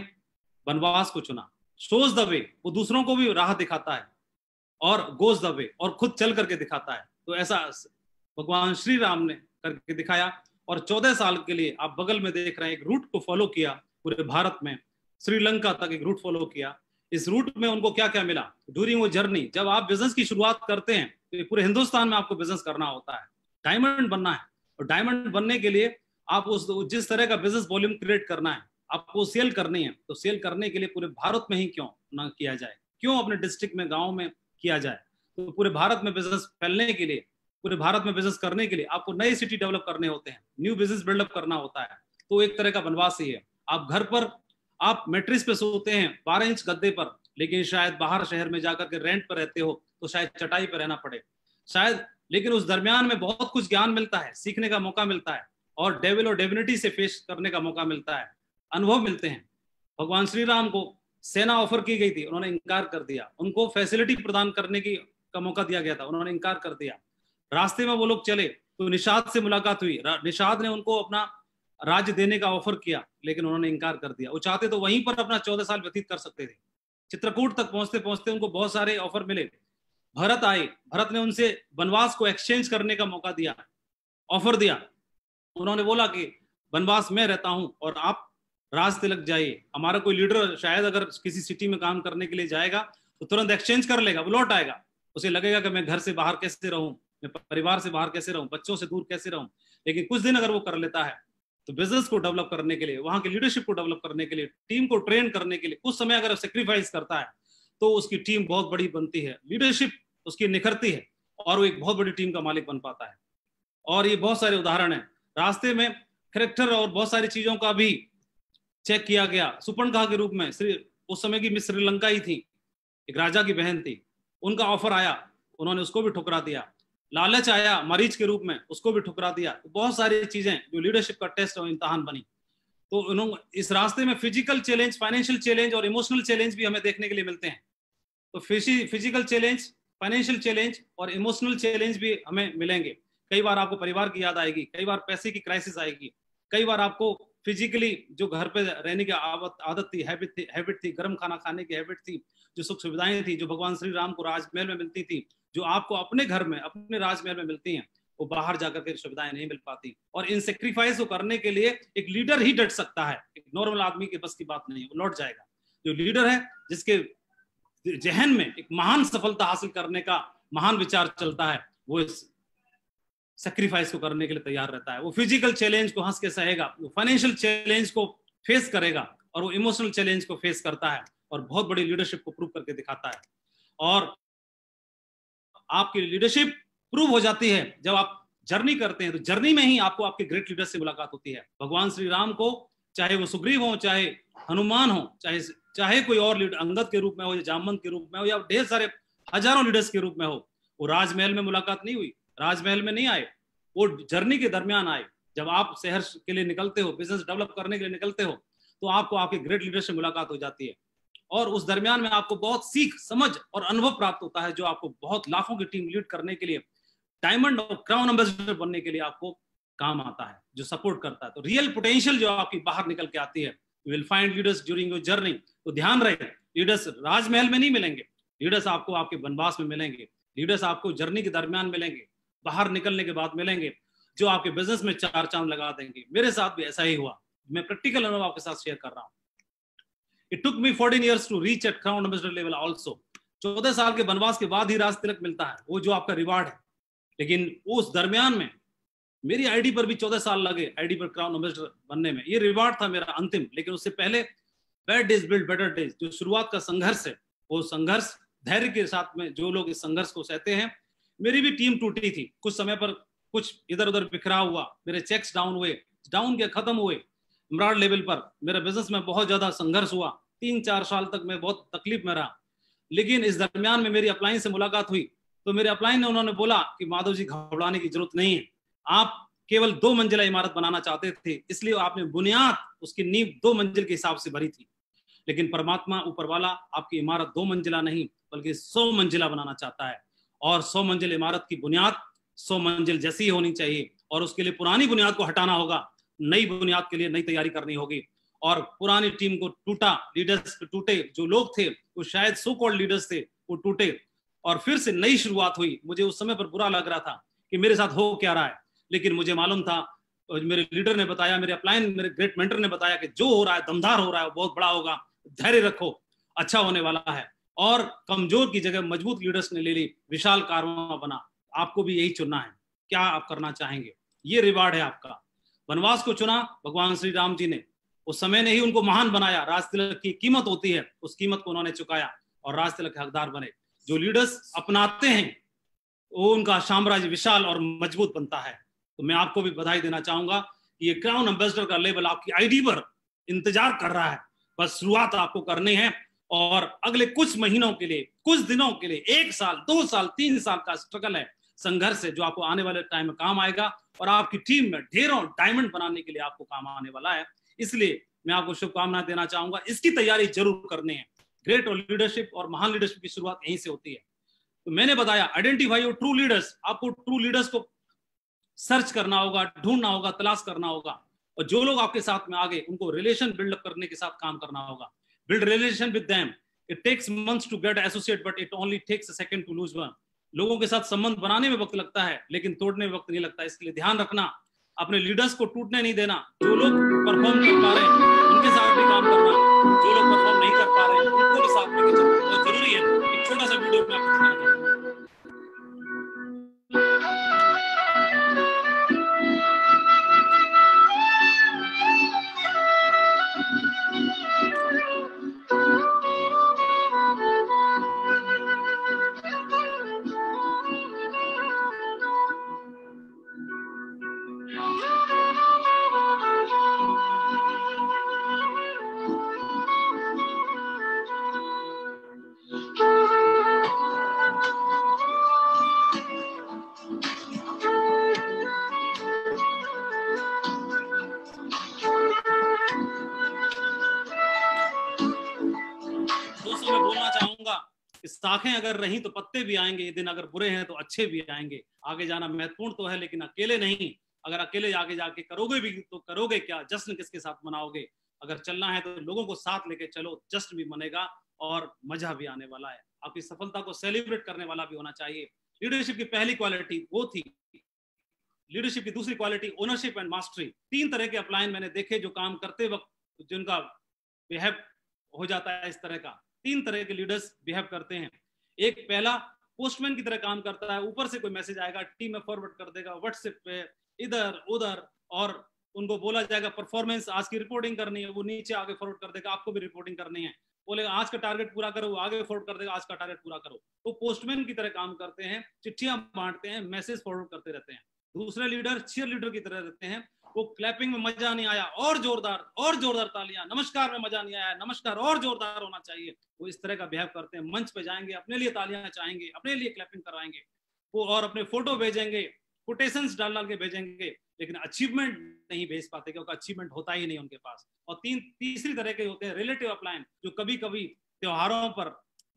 वनवास को चुना। shows the way, वो दूसरों को भी राह दिखाता है, और goes the way, और खुद चल करके दिखाता है। तो ऐसा भगवान श्री राम ने करके दिखाया, और 14 साल के लिए आप बगल में देख रहे हैं एक रूट को फॉलो किया पूरे भारत में, श्रीलंका तक एक रूट फॉलो किया। इस रूट में उनको क्या क्या मिला ड्यूरिंग वो जर्नी। जब आप बिजनेस की शुरुआत करते हैं तो पूरे हिंदुस्तान में आपको बिजनेस करना होता है, डायमंड बनना है, और डायमंड बनने के लिए आप उस जिस तरह का बिजनेस वॉल्यूम क्रिएट करना है, आपको सेल करनी है, तो सेल करने के लिए पूरे भारत में ही क्यों ना किया जाए, क्यों अपने डिस्ट्रिक्ट में, गांव में किया जाए। तो पूरे भारत में बिजनेस फैलने के लिए, पूरे भारत में बिजनेस करने के लिए आपको नई सिटी डेवलप करने होते हैं, न्यू बिजनेस बिल्डअप करना होता है। तो एक तरह का वनवास ही है। आप घर पर आप मैट्रिस पे सोते हैं 12 इंच गद्दे पर, लेकिन शायद बाहर शहर में जाकर के रेंट पर रहते हो तो शायद चटाई पर रहना पड़े शायद, लेकिन उस दरमियान में बहुत कुछ ज्ञान मिलता है, सीखने का मौका मिलता है, और डेविल और डेविनिटी से फेस करने का मौका मिलता है, अनुभव मिलते हैं। भगवान श्री राम को सेना ऑफर की गई थी, उन्होंने इनकार कर दिया। उनको फैसिलिटी प्रदान करने की का मौका दिया गया था, उन्होंने इनकार कर दिया। रास्ते में वो लोग चले तो निषाद से मुलाकात हुई, निषाद ने उनको अपना राज्य देने का ऑफर किया, लेकिन उन्होंने इनकार कर दिया। वो चाहते तो वहीं पर अपना 14 साल व्यतीत कर सकते थे। चित्रकूट तक पहुंचते पहुंचते उनको बहुत सारे ऑफर मिले। भरत आए, भरत ने उनसे वनवास को एक्सचेंज करने का मौका दिया, ऑफर दिया। उन्होंने बोला कि वनवास में रहता हूं और आप राज तिलक जाइए। हमारा कोई लीडर शायद अगर किसी सिटी में काम करने के लिए जाएगा तो तुरंत एक्सचेंज कर लेगा, वो लौट आएगा, उसे लगेगा कि मैं घर से बाहर कैसे रहूं, मैं परिवार से बाहर कैसे रहूं, बच्चों से दूर कैसे रहूं। लेकिन कुछ दिन अगर वो कर लेता है तो बिजनेस को डेवलप करने के लिए, वहां की लीडरशिप को डेवलप करने के लिए, टीम को ट्रेन करने के लिए कुछ समय अगर सेक्रीफाइस करता है तो उसकी टीम बहुत बड़ी बनती है, लीडरशिप उसकी निखरती है और वो एक बहुत बड़ी टीम का मालिक बन पाता है। और ये बहुत सारे उदाहरण हैं। रास्ते में कैरेक्टर और बहुत सारी चीजों का भी चेक किया गया। सुपर्णखा के रूप में उस समय की मिस श्रीलंका ही थी, एक राजा की बहन थी, उनका ऑफर आया, उन्होंने उसको भी ठुकरा दिया। लालच आया मरीज के रूप में, उसको भी ठुकरा दिया। तो बहुत सारी चीजें जो लीडरशिप का टेस्ट और इम्तहान बनी। तो उन्होंने इस रास्ते में फिजिकल चैलेंज, फाइनेंशियल चैलेंज और इमोशनल चैलेंज भी हमें देखने के लिए मिलते हैं। तो फिजिकल चैलेंज, फाइनेंशियल चैलेंज और इमोशनल चैलेंज भी हमें मिलेंगे। कई बार आपको परिवार की याद आएगी, कई बार पैसे की क्राइसिस आएगी, कई बार आपको फिजिकली जो घर पे रहने की आदत थी, हैबिट थी, गर्म खाना खाने की हैबिट थी, जो सुख सुविधाएं थी जो भगवान श्री राम को राजमहल में मिलती थी, जो आपको अपने घर में, अपने राजमहल में मिलती हैं, वो बाहर जाकर के सुविधाएं नहीं मिल पाती। और इन सेक्रीफाइस को करने के लिए एक लीडर ही डट सकता है, एक नॉर्मल आदमी के बस की बात नहीं है, वो लौट जाएगा। जो लीडर है, जिसके जहन में एक महान सफलता हासिल करने का महान विचार चलता है, वो इस सेक्रीफाइस को करने के लिए तैयार रहता है। वो फिजिकल चैलेंज को हंस के सहेगा, वो फाइनेंशियल चैलेंज को फेस करेगा, और वो इमोशनल चैलेंज को फेस करता है और बहुत बड़ी लीडरशिप को प्रूव करके दिखाता है। और आपकी लीडरशिप प्रूव हो जाती है जब आप जर्नी करते हैं। तो जर्नी में ही आपको आपके ग्रेट लीडर से मुलाकात होती है। भगवान श्री राम को, चाहे वो सुग्रीव हो, चाहे हनुमान हो, चाहे कोई और लीडर अंगद के रूप में हो या जामवंत के रूप में हो या ढेर सारे हजारों लीडर्स के रूप में हो, वो राजमहल में मुलाकात नहीं हुई, राजमहल में नहीं आए, वो जर्नी के दरमियान आए। जब आप शहर के लिए निकलते हो, बिजनेस डेवलप करने के लिए निकलते हो, तो आपको आपके ग्रेट लीडर से मुलाकात हो जाती है, और उस दरमियान में आपको बहुत सीख, समझ और अनुभव प्राप्त होता है, जो आपको बहुत लाखों की टीम लीड करने के लिए, डायमंड और क्राउन एम्बेसडर बनने के लिए आपको काम आता है, जो सपोर्ट करता है। तो रियल पोटेंशियल जो आपकी बाहर निकल के आती है, you will find leaders during your journey. तो ध्यान रहे, लीडर्स राजमहल में नहीं मिलेंगे, लीडर्स आपको आपके वनवास में मिलेंगे, लीडर्स आपको जर्नी के दरमियान मिलेंगे, बाहर निकलने के बाद मिलेंगे, जो आपके बिजनेस में 4 चांद लगा देंगे। मेरे साथ भी ऐसा ही हुआ, मैं प्रैक्टिकल अनुभव आपके साथ शेयर कर रहा हूँ। It took me 14 years to reach at Crown Ambassador level also. 14 साल के वनवास के बाद ही राज तिलक मिलता है, वो जो आपका रिवार्ड है। लेकिन उस दरमियान में मेरी आईडी पर भी 14 साल लगे, आईडी पर क्राउन एम्बेसडर बनने में। ये रिवार्ड था मेरा अंतिम। लेकिन उससे पहले bad days build better days, जो शुरुआत का संघर्ष है, वो संघर्ष धैर्य के साथ में जो लोग इस संघर्ष को सहते हैं। मेरी भी टीम टूटी थी कुछ समय पर, कुछ इधर उधर बिखरा हुआ, मेरे चेक्स डाउन हुए, डाउन के खत्म हुए। इमरान लेवल पर मेरे बिजनेस में बहुत ज्यादा संघर्ष हुआ, 3-4 साल तक मैं बहुत तकलीफ में रहा। लेकिन इस दरमियान में मेरी अपलाइन से मुलाकात हुई, तो मेरे अपलाइन ने उन्होंने बोला कि माधव जी, घबराने की जरूरत नहीं है, आप केवल 2 मंजिला इमारत बनाना चाहते थे, इसलिए आपने बुनियाद, उसकी नींव 2 मंजिल के हिसाब से भरी थी। लेकिन परमात्मा ऊपर वाला आपकी इमारत 2 मंजिला नहीं बल्कि 100 मंजिला बनाना चाहता है। और 100 मंजिल इमारत की बुनियाद 100 मंजिल जैसी होनी चाहिए, और उसके लिए पुरानी बुनियाद को हटाना होगा, नई बुनियाद के लिए नई तैयारी करनी होगी। और पुरानी टीम को टूटा, लीडर्स टूटे, जो लोग थे वो शायद सो कॉल्ड लीडर्स थे वो टूटे और फिर से नई शुरुआत हुई। मुझे उस समय पर बुरा लग रहा था कि मेरे साथ हो क्या रहा है, लेकिन मुझे मालूम था, मेरे लीडर ने बताया, मेरे अपलाइन, मेरे ग्रेट मेंटर ने बताया कि जो हो रहा है दमदार हो रहा है, बहुत बड़ा होगा, धैर्य रखो, अच्छा होने वाला है। और कमजोर की जगह मजबूत लीडर्स ने ले ली, विशाल कारवां बना। आपको भी यही चुनना है, क्या आप करना चाहेंगे? ये रिवार्ड है आपका। वनवास को चुना भगवान श्री राम जी ने, उस समय ने ही उनको महान बनाया। राज तिलक की कीमत होती है, उस कीमत को उन्होंने चुकाया और राज तिलक के हकदार बने। जो लीडर्स अपनाते हैं वो उनका साम्राज्य विशाल और मजबूत बनता है। तो मैं आपको भी बधाई देना चाहूंगा कि ये क्राउन एम्बेसडर का लेवल आपकी आईडी पर इंतजार कर रहा है। बस शुरुआत आपको करनी है और अगले कुछ महीनों के लिए, कुछ दिनों के लिए, 1 साल, 2 साल, 3 साल का स्ट्रगल है, संघर्ष है, जो आपको आने वाले टाइम में काम आएगा और आपकी टीम में ढेरों डायमंड बनाने के लिए आपको काम आने वाला है। इसलिए मैं आपको शुभकामनाएं देना चाहूंगा। इसकी तैयारी जरूर करनी है। ग्रेट और लीडरशिप और महान लीडरशिप की शुरुआत यहीं से होती है। तो मैंने बताया आइडेंटिफाई योर ट्रू लीडर्स। आपको ट्रू लीडर्स को सर्च करना होगा, ढूंढना होगा, तलाश करना होगा और जो लोग आपके साथ में आगे, उनको रिलेशन बिल्डअप करने के साथ काम करना होगा। Build relation with them. It takes months to get associate but it only takes a second to lose one. लोगों के साथ संबंध बनाने में वक्त लगता है लेकिन तोड़ने में वक्त नहीं लगता। इसलिए ध्यान रखना, अपने लीडर्स को टूटने नहीं देना। जो लोग परफॉर्म कर पा रहे हैं उनके साथ भी काम करना, जो लोग परफॉर्म नहीं कर पा रहे हैं उनको भी साथ लेके चलना बहुत जरूरी है। एक छोटा सा वीडियो में आपको दिखाना चाहूंगा। शाखें अगर रही तो पत्ते भी आएंगे, ये दिन अगर बुरे हैं तो अच्छे भी आएंगे। आगे जाना महत्वपूर्ण तो है लेकिन अकेले नहीं। अगर अकेले आगे जाके करोगे भी तो करोगे क्या, जश्न किसके साथ मनाओगे? अगर चलना है तो लोगों को साथ लेके चलो, जश्न भी मनेगा और मजा भी आने वाला है। आपकी सफलता को सेलिब्रेट करने वाला भी होना चाहिए। लीडरशिप की पहली क्वालिटी वो थी। लीडरशिप की दूसरी क्वालिटी ओनरशिप एंड मास्टरी। 3 तरह के अपलाइन मैंने देखे जो काम करते वक्त जिनका बिहेव हो जाता है इस तरह का। 3 तरह के लीडर्स बिहेव करते हैं। एक पहला पोस्टमैन की तरह काम करता है, ऊपर से कोई मैसेज आएगा, टीम में फॉरवर्ड कर देगा व्हाट्सएप पे, इधर उधर, और उनको बोला जाएगा परफॉर्मेंस आज की रिपोर्टिंग करनी है, वो नीचे आगे फॉरवर्ड कर देगा, आपको भी रिपोर्टिंग करनी है, बोलेगा आज का टारगेट पूरा करो, वो आगे फॉरवर्ड कर देगा आज का टारगेट पूरा करो। तो पोस्टमैन की तरह काम करते हैं, चिट्ठियां बांटते हैं, मैसेज फॉरवर्ड करते रहते हैं। दूसरे लीडर चीयर लीडर की तरह रहते हैं, वो क्लैपिंग में मजा नहीं आया और जोरदार तालियां, नमस्कार में मजा नहीं आया, नमस्कार और जोरदार होना चाहिए, वो इस तरह का बिहेव करते हैं। मंच पे जाएंगे, अपने लिए तालियां चाहेंगे, अपने लिए क्लैपिंग कराएंगे वो, और अपने फोटो भेजेंगे, कोटेशंस डाल के भेजेंगे, लेकिन अचीवमेंट नहीं भेज पाते क्योंकि अचीवमेंट होता ही नहीं उनके पास। और तीसरी तरह के होते हैं रिलेटिव अपलाइन, जो कभी कभी त्योहारों पर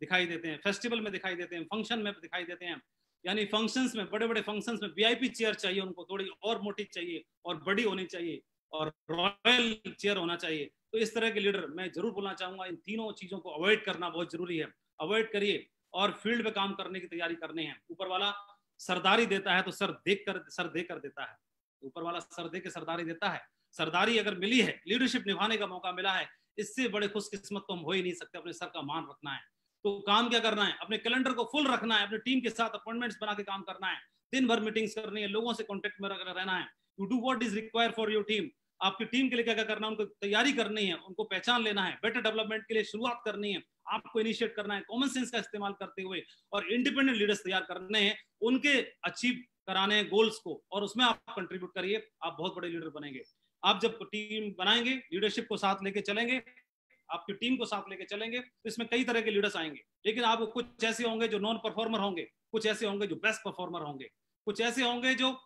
दिखाई देते हैं, फेस्टिवल में दिखाई देते हैं, फंक्शन में दिखाई देते हैं। यानी फंक्शंस में, बड़े बड़े फंक्शंस में वीआईपी चेयर चाहिए उनको, थोड़ी और मोटी चाहिए और बड़ी होनी चाहिए और रॉयल चेयर होना चाहिए। तो इस तरह के लीडर मैं जरूर बोलना चाहूंगा, इन तीनों चीजों को अवॉइड करना बहुत जरूरी है। अवॉइड करिए और फील्ड पे काम करने की तैयारी करनी है। ऊपर वाला सरदारी देता है तो सर देकर देता है। ऊपर वाला सर दे के सरदारी देता है। सरदारी अगर मिली है, लीडरशिप निभाने का मौका मिला है, इससे बड़े खुशकिस्मत तो हम हो ही नहीं सकते। अपने सर का मान रखना है। तो काम क्या करना है, अपने कैलेंडर को फुल रखना है, अपने टीम के साथ अपॉइंटमेंट्स बना के काम करना है, दिन भर मीटिंग्स करनी है, लोगों से कांटेक्ट में रहना है। You do what is required for your team. आपकी टीम के लिए क्या क्या करना है, उनको तैयारी करनी है, उनको पहचान लेना है, बेटर डेवलपमेंट के लिए शुरुआत करनी है, आपको इनिशिएट करना है कॉमन सेंस का इस्तेमाल करते हुए, और इंडिपेंडेंट लीडर्स तैयार करने हैं, उनके अचीव कराने हैं गोल्स को, और उसमें आप कंट्रीब्यूट करिए, आप बहुत बड़े लीडर बनेंगे। आप जब टीम बनाएंगे, लीडरशिप को साथ लेके चलेंगे, आपकी टीम को साथ लेके चलेंगे, तो इसमें कई तरह के लीडर्स आएंगे। लेकिन आप कुछ ऐसे होंगे जो नॉन परफॉर्मर होंगे, कुछ ऐसे होंगे जो बेस्ट परफॉर्मर होंगे, कुछ ऐसे होंगे जो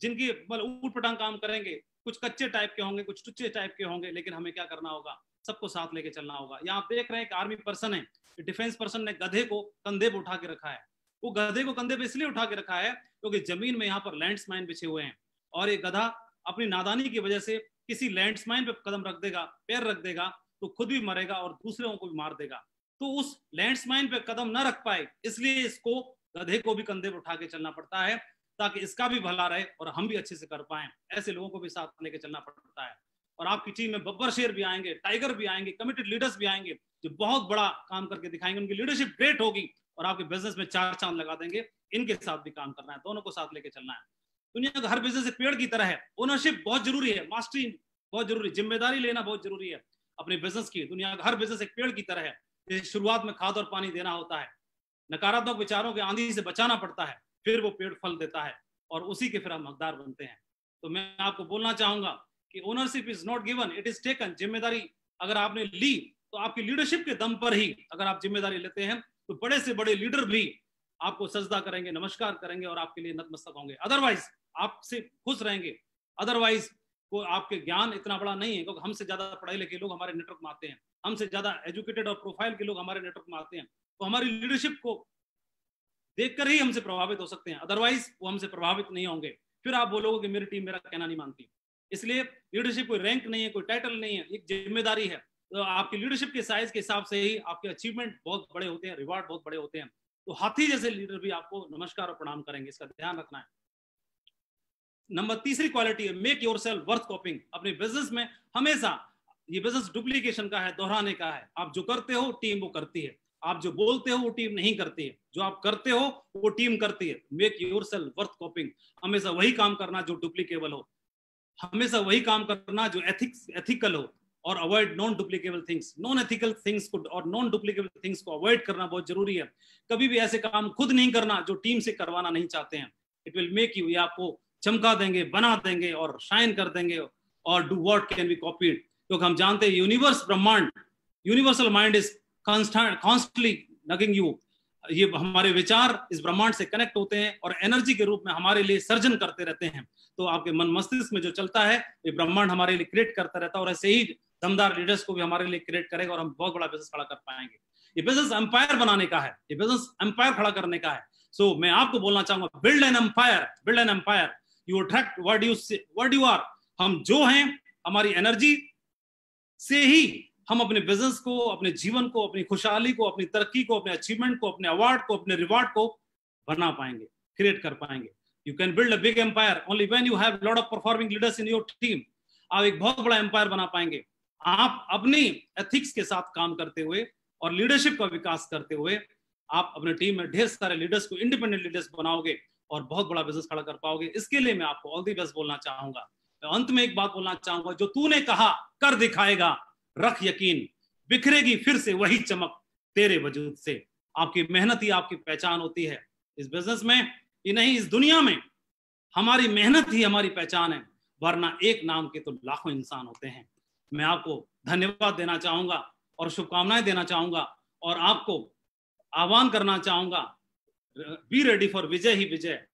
जिनकी ऊट पटांग काम करेंगे, कुछ कच्चे टाइप के होंगे, कुछ टुच्चे टाइप के होंगे। लेकिन हमें क्या करना होगा, सबको साथ लेके चलना होगा। यहाँ आप देख रहे हैं कि आर्मी पर्सन है, डिफेंस पर्सन ने गधे को कंधे पे उठा के रखा है। वो गधे को कंधे पे इसलिए उठा के रखा है क्योंकि जमीन में यहाँ पर लैंड्स माइन बिछे हुए हैं, और ये गधा अपनी नादानी की वजह से किसी लैंडमाइन पे कदम रख देगा, पैर रख देगा, तो खुद भी मरेगा और दूसरों को भी मार देगा। तो उस लैंडमाइन पे कदम न रख पाए, इसलिए इसको गधे को भी कंधे पर उठा के चलना पड़ता है, ताकि इसका भी भला रहे और हम भी अच्छे से कर पाए। ऐसे लोगों को भी साथ लेके चलना पड़ता है। और आपकी टीम में बब्बर शेर भी आएंगे, टाइगर भी आएंगे, कमिटेड लीडर्स भी आएंगे, जो बहुत बड़ा काम करके दिखाएंगे। उनकी लीडरशिप ग्रेट होगी और आपके बिजनेस में 4 चांद लगा देंगे। इनके साथ भी काम करना है, दोनों को साथ लेके चलना है। दुनिया का हर बिजनेस एक पेड़ की तरह है। ओनरशिप बहुत जरूरी है, मास्टरी बहुत जरूरी, जिम्मेदारी लेना बहुत जरूरी है अपने बिजनेस की। दुनिया का हर बिजनेस एक पेड़ की तरह है, जैसे शुरुआत में खाद और पानी देना होता है, नकारात्मक विचारों के आंधी से बचाना पड़ता है, फिर वो पेड़ फल देता है और उसी के फिर हम हकदार बनते हैं। तो मैं आपको बोलना चाहूंगा कि ownership is not given, it is taken. जिम्मेदारी अगर आपने ली तो आपकी लीडरशिप के दम पर ही अगर आप जिम्मेदारी लेते हैं तो बड़े से बड़े लीडर भी आपको सजदा करेंगे, नमस्कार करेंगे और आपके लिए नतमस्तक होंगे। अदरवाइज आपसे खुश रहेंगे। अदरवाइज को आपके ज्ञान इतना बड़ा नहीं है, क्योंकि हमसे ज्यादा पढ़े लिखे लोग हमारे नेटवर्क में आते हैं, हमसे ज्यादा एजुकेटेड और प्रोफाइल के लोग हमारे नेटवर्क में आते हैं। तो हमारी लीडरशिप को देखकर ही हमसे प्रभावित हो सकते हैं, अदरवाइज वो हमसे प्रभावित नहीं होंगे। फिर आप बोलोगे कि मेरी टीम मेरा कहना नहीं मानती। इसलिए लीडरशिप कोई रैंक नहीं है, कोई टाइटल नहीं है, एक जिम्मेदारी है। तो आपकी लीडरशिप के साइज के हिसाब से ही आपके अचीवमेंट बहुत बड़े होते हैं, रिवार्ड बहुत बड़े होते हैं। तो हाथी जैसे लीडर भी आपको नमस्कार और प्रणाम करेंगे, इसका ध्यान रखना है। नंबर तीसरी क्वालिटी है मेक योरसेल्फ वर्थ कॉपिंग। अपने बिजनेस में हमेशा, ये बिजनेस डुप्लीकेशन का है, दोहराने का है। आप जो करते हो टीम वो करती है, आप जो बोलते हो वो टीम नहीं करती है, जो आप करते हो वो टीम करती है। मेक योरसेल्फ वर्थ कॉपिंग, हमेशा वही काम करना जो डुप्लीकेबल हो, हमेशा वही काम करना जो एथिकल हो, और avoid non duplicable things. Non ethical things को और नॉन डुप्लीकेबल थिंग्स को अवॉइड करना बहुत जरूरी है। कभी भी ऐसे काम खुद नहीं करना जो टीम से करवाना नहीं चाहते हैं। इट विल मेक यू, ये आपको चमका देंगे, बना देंगे और शाइन कर देंगे। और do what can be copied, क्योंकि हम जानते हैं यूनिवर्स, ब्रह्मांड, universal mind is constantly nagging you. ये हमारे विचार इस ब्रह्मांड से कनेक्ट होते हैं और एनर्जी के रूप में हमारे लिए सर्जन करते रहते हैं। तो आपके मन मस्तिष्क में जो चलता है ये ब्रह्मांड हमारे लिए क्रिएट करता रहता है, और ऐसे ही दमदार लीडर्स को भी हमारे लिए क्रिएट करेगा और हम बहुत बड़ा बिजनेस खड़ा कर पाएंगे। ये बिजनेस एम्पायर बनाने का है, ये बिजनेस एम्पायर खड़ा करने का है। सो मैं आपको बोलना चाहूंगा, build an empire, build an empire. You attract what you are. हम जो हैं, हमारी एनर्जी से ही हम अपने बिजनेस को, अपने जीवन को, अपनी खुशहाली को, अपनी तरक्की को, अपने अचीवमेंट को, अपने अवार्ड को, अपने रिवार्ड को बना पाएंगे, क्रिएट कर पाएंगे। You can build a big empire only when you have lot of performing leaders in your team. आप एक बहुत बड़ा एम्पायर बना पाएंगे आप अपनी एथिक्स के साथ काम करते हुए और लीडरशिप का विकास करते हुए। आप अपने टीम में ढेर सारे लीडर्स को इंडिपेंडेंट लीडर्स बनाओगे और बहुत बड़ा बिजनेस खड़ा कर पाओगे। इसके लिए मैं आपको ऑल द बेस्ट बोलना चाहूंगा। तो अंत में एक बात बोलना चाहूंगा, जो तूने कहा कर दिखाएगा, रख यकीन, बिखरेगी फिर से वही चमक तेरे वजूद से। आपकी मेहनत ही आपकी पहचान होती है इस बिजनेस में ही नहीं, इस दुनिया में हमारी मेहनत ही हमारी पहचान है, वरना एक नाम के तो लाखों इंसान होते हैं। मैं आपको धन्यवाद देना चाहूंगा और शुभकामनाएं देना चाहूंगा और आपको आह्वान करना चाहूंगा, बी रेडी फॉर विजय ही विजय।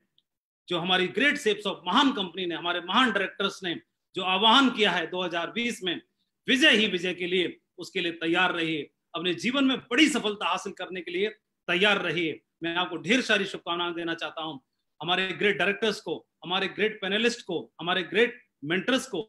जो हमारी ग्रेट शेप्स ऑफ महान कंपनी ने, हमारे महान डायरेक्टर्स ने जो आह्वान किया है 2020 में विजय ही विजय के लिए, उसके लिए तैयार रहिए। अपने जीवन में बड़ी सफलता हासिल करने के लिए तैयार रहिए। मैं आपको ढेर सारी शुभकामनाएं देना चाहता हूं, हमारे ग्रेट डायरेक्टर्स को, हमारे ग्रेट पैनलिस्ट को, हमारे ग्रेट मेंटर्स को,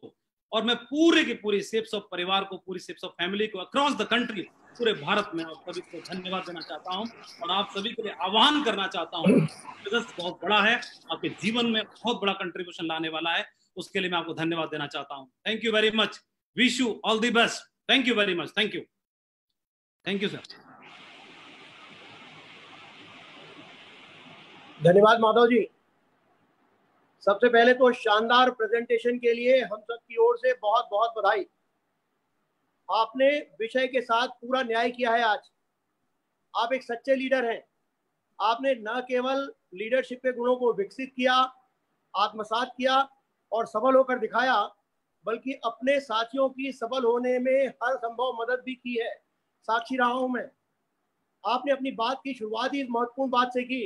और मैं पूरे की पूरी शेप्स ऑफ परिवार को, पूरी शेप्स ऑफ फैमिली को अक्रॉस द कंट्री, पूरे भारत में आप सभी को धन्यवाद देना चाहता हूं और आप सभी के लिए आह्वान करना चाहता हूं। बिजनेस बहुत बड़ा है, आपके जीवन में बहुत बड़ा कंट्रीब्यूशन लाने वाला है, उसके लिए मैं आपको धन्यवाद देना चाहता हूं। Thank you very much, wish you all the best. Thank you very much, thank you sir. धन्यवाद माधव जी। सबसे पहले तो शानदार प्रेजेंटेशन के लिए हम सब की ओर से बहुत बहुत बधाई। आपने विषय के साथ पूरा न्याय किया है। आज आप एक सच्चे लीडर हैं। आपने न केवल लीडरशिप के गुणों को विकसित किया, आत्मसात किया और सफल होकर दिखाया, बल्कि अपने साथियों की सफल होने में हर संभव मदद भी की है। साक्षी रहा हूं मैं। आपने अपनी बात की शुरुआत ही इस महत्वपूर्ण बात से की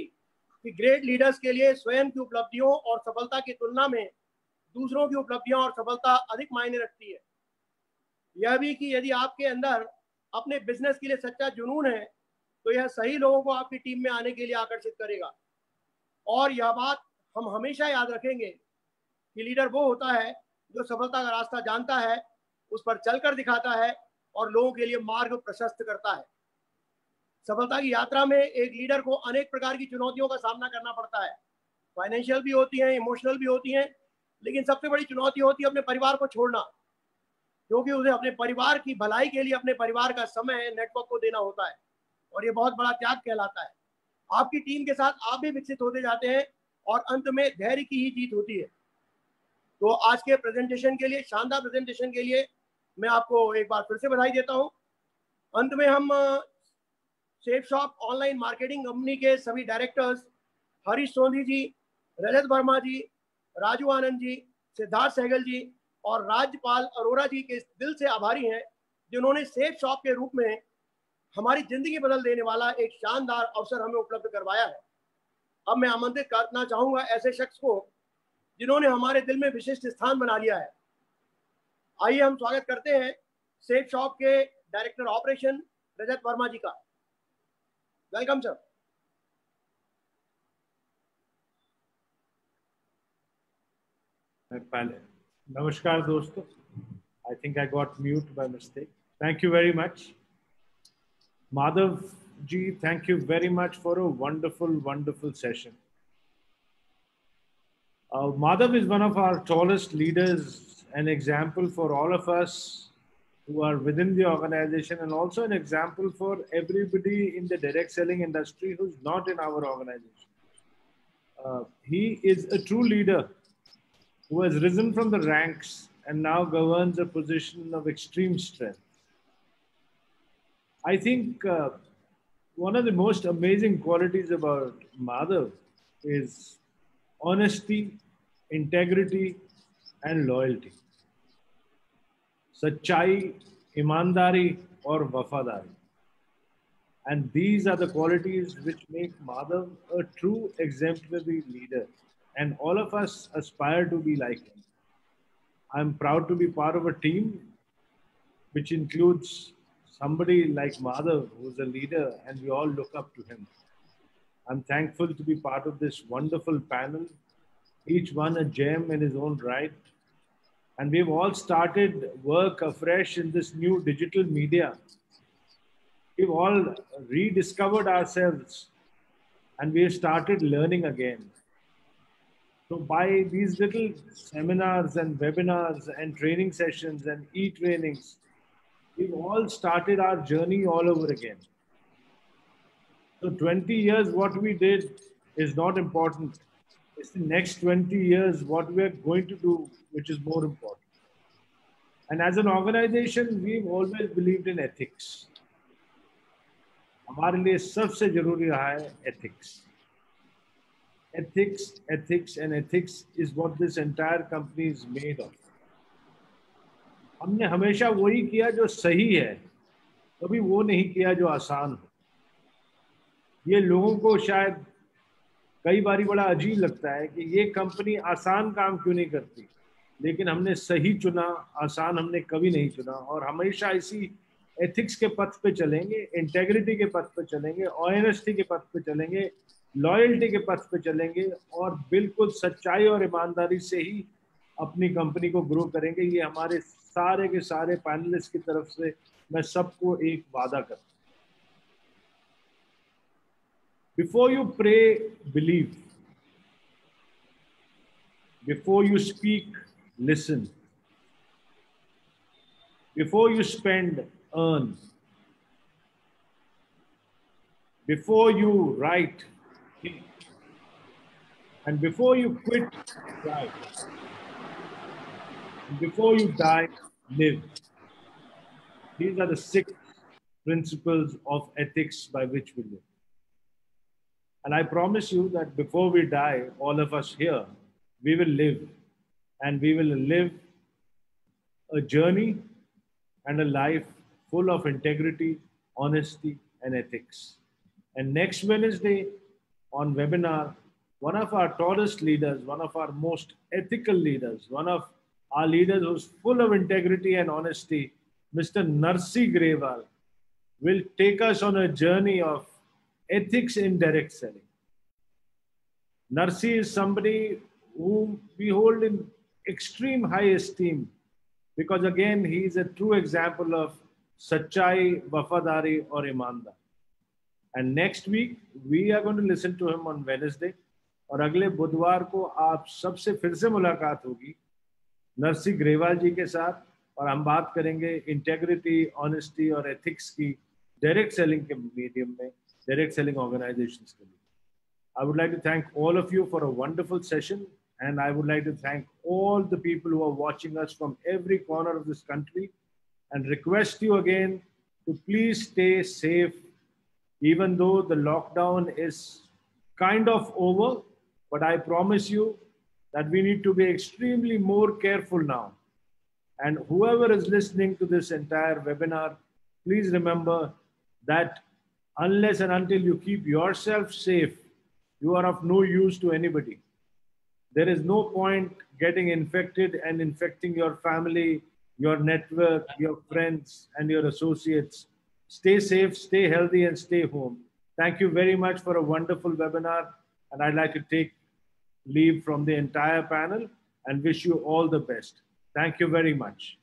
कि ग्रेट लीडर्स के लिए स्वयं की उपलब्धियों और सफलता की तुलना में दूसरों की उपलब्धियां और सफलता अधिक मायने रखती है। यह भी कि यदि आपके अंदर अपने बिजनेस के लिए सच्चा जुनून है तो यह सही लोगों को आपकी टीम में आने के लिए आकर्षित करेगा। और यह बात हम हमेशा याद रखेंगे कि लीडर वो होता है जो सफलता का रास्ता जानता है, उस पर चलकर दिखाता है और लोगों के लिए मार्ग प्रशस्त करता है। सफलता की यात्रा में एक लीडर को अनेक प्रकार की चुनौतियों का सामना करना पड़ता है। फाइनेंशियल भी होती हैं, इमोशनल भी होती हैं, लेकिन सबसे बड़ी चुनौती होती है अपने परिवार को छोड़ना, क्योंकि उसे अपने परिवार की भलाई के लिए अपने परिवार का समय नेटवर्क को देना होता है, और ये बहुत बड़ा त्याग कहलाता है। आपकी टीम के साथ आप भी विकसित होते जाते हैं और अंत में धैर्य की ही जीत होती है। तो आज के प्रेजेंटेशन के लिए, शानदार प्रेजेंटेशन के लिए मैं आपको एक बार फिर से बधाई देता हूं। अंत में हम safe shop online marketing company के सभी डायरेक्टर्स, हरीश सोंधी जी, रजत वर्मा जी, राजू आनंद जी, सिद्धार्थ सहगल जी और राज्यपाल अरोड़ा जी के दिल से आभारी हैं, जिन्होंने सेफ शॉप के रूप में हमारी जिंदगी बदल देने वाला एक शानदार अवसर हमें उपलब्ध करवाया है। अब मैं आमंत्रित करना चाहूंगा ऐसे शख्स को जिन्होंने हमारे दिल में विशिष्ट स्थान बना लिया है। आइए हम स्वागत करते हैं सेफ शॉप के डायरेक्टर ऑपरेशन रजत वर्मा जी का। Welcome sir. Namaskar दोस्तों, I think I got mute by mistake. Thank you very much. Madhav ji, thank you very much for a wonderful, wonderful session. Madhav is one of our tallest leaders, an example for all of us who are within the organization, and also an example for everybody in the direct selling industry who's not in our organization. He is a true leader who has risen from the ranks and now governs a position of extreme strength. I think one of the most amazing qualities about Madhav is honesty, integrity, and loyalty. Sachai, imandari, or wafadari. And these are the qualities which make Madhav a true exemplary leader. And all of us aspire to be like him. I'm proud to be part of a team which includes somebody like Madhav, who's a leader, and we all look up to him. I'm thankful to be part of this wonderful panel, each one a gem in his own right. And we've all started work afresh in this new digital media. We've all rediscovered ourselves and we've started learning again. So by these little seminars and webinars and training sessions and e-trainings, we've all started our journey all over again. So 20 years, what we did is not important. It's the next 20 years, what we're going to do, which is more important. And as an organization, we've always believed in ethics. हमारे लिए सबसे जरूरी रहा है ethics. Ethics, ethics, and ethics is what this entire company is made of. हमने हमेशा वही किया जो सही है, कभी वो नहीं किया जो आसान हो. ये लोगों को शायद कई बारी बड़ा अजीब लगता है कि ये कंपनी आसान काम क्यों नहीं करती, लेकिन हमने सही चुना, आसान हमने कभी नहीं चुना. और हमेशा इसी एथिक्स के पथ पे चलेंगे, इंटेग्रिटी के पथ पे चलेंगे, ऑनेस्टी के पथ पे चलेंगे, लॉयल्टी के पथ पे चलेंगे और बिल्कुल सच्चाई और ईमानदारी से ही अपनी कंपनी को ग्रो करेंगे. ये हमारे सारे के सारे पैनलिस्ट की तरफ से मैं सबको एक वादा करता हूं. Before you pray, believe. Before you speak, listen. Before you spend, earn. Before you write, think. And before you quit, try. And before you die, live. These are the 6 principles of ethics by which we live. And I promise you that before we die, all of us here, we will live. And we will live a journey and a life full of integrity, honesty, and ethics. And next Wednesday on webinar, one of our tallest leaders, one of our most ethical leaders, one of our leaders who's full of integrity and honesty, Mr. Narsi Grewal, will take us on a journey of ethics in direct selling. Narsi is somebody whom we hold in extreme high esteem, because again, he is a true example of Sachai, Wafadari or Imandar. And next week, we are going to listen to him on Wednesday. और अगले बुधवार को आप सबसे फिर से मुलाकात होगी नरसी ग्रेवाल जी के साथ, और हम बात करेंगे इंटेग्रिटी, ऑनेस्टी और एथिक्स की डायरेक्ट सेलिंग के मीडियम में, डायरेक्ट सेलिंग ऑर्गेनाइजेशंस के लिए. I would like to thank all of you for a wonderful session, and I would like to thank all the people who are watching us from every corner of this country, and request you again to please stay safe, even though the lockdown is kind of over. But I promise you that we need to be extremely more careful now. And whoever is listening to this entire webinar, please remember that unless and until you keep yourself safe, you are of no use to anybody. There is no point getting infected and infecting your family, your network, your friends, and your associates. Stay safe, stay healthy, and stay home. Thank you very much for a wonderful webinar. And I'd like to take leave from the entire panel and wish you all the best. Thank you very much.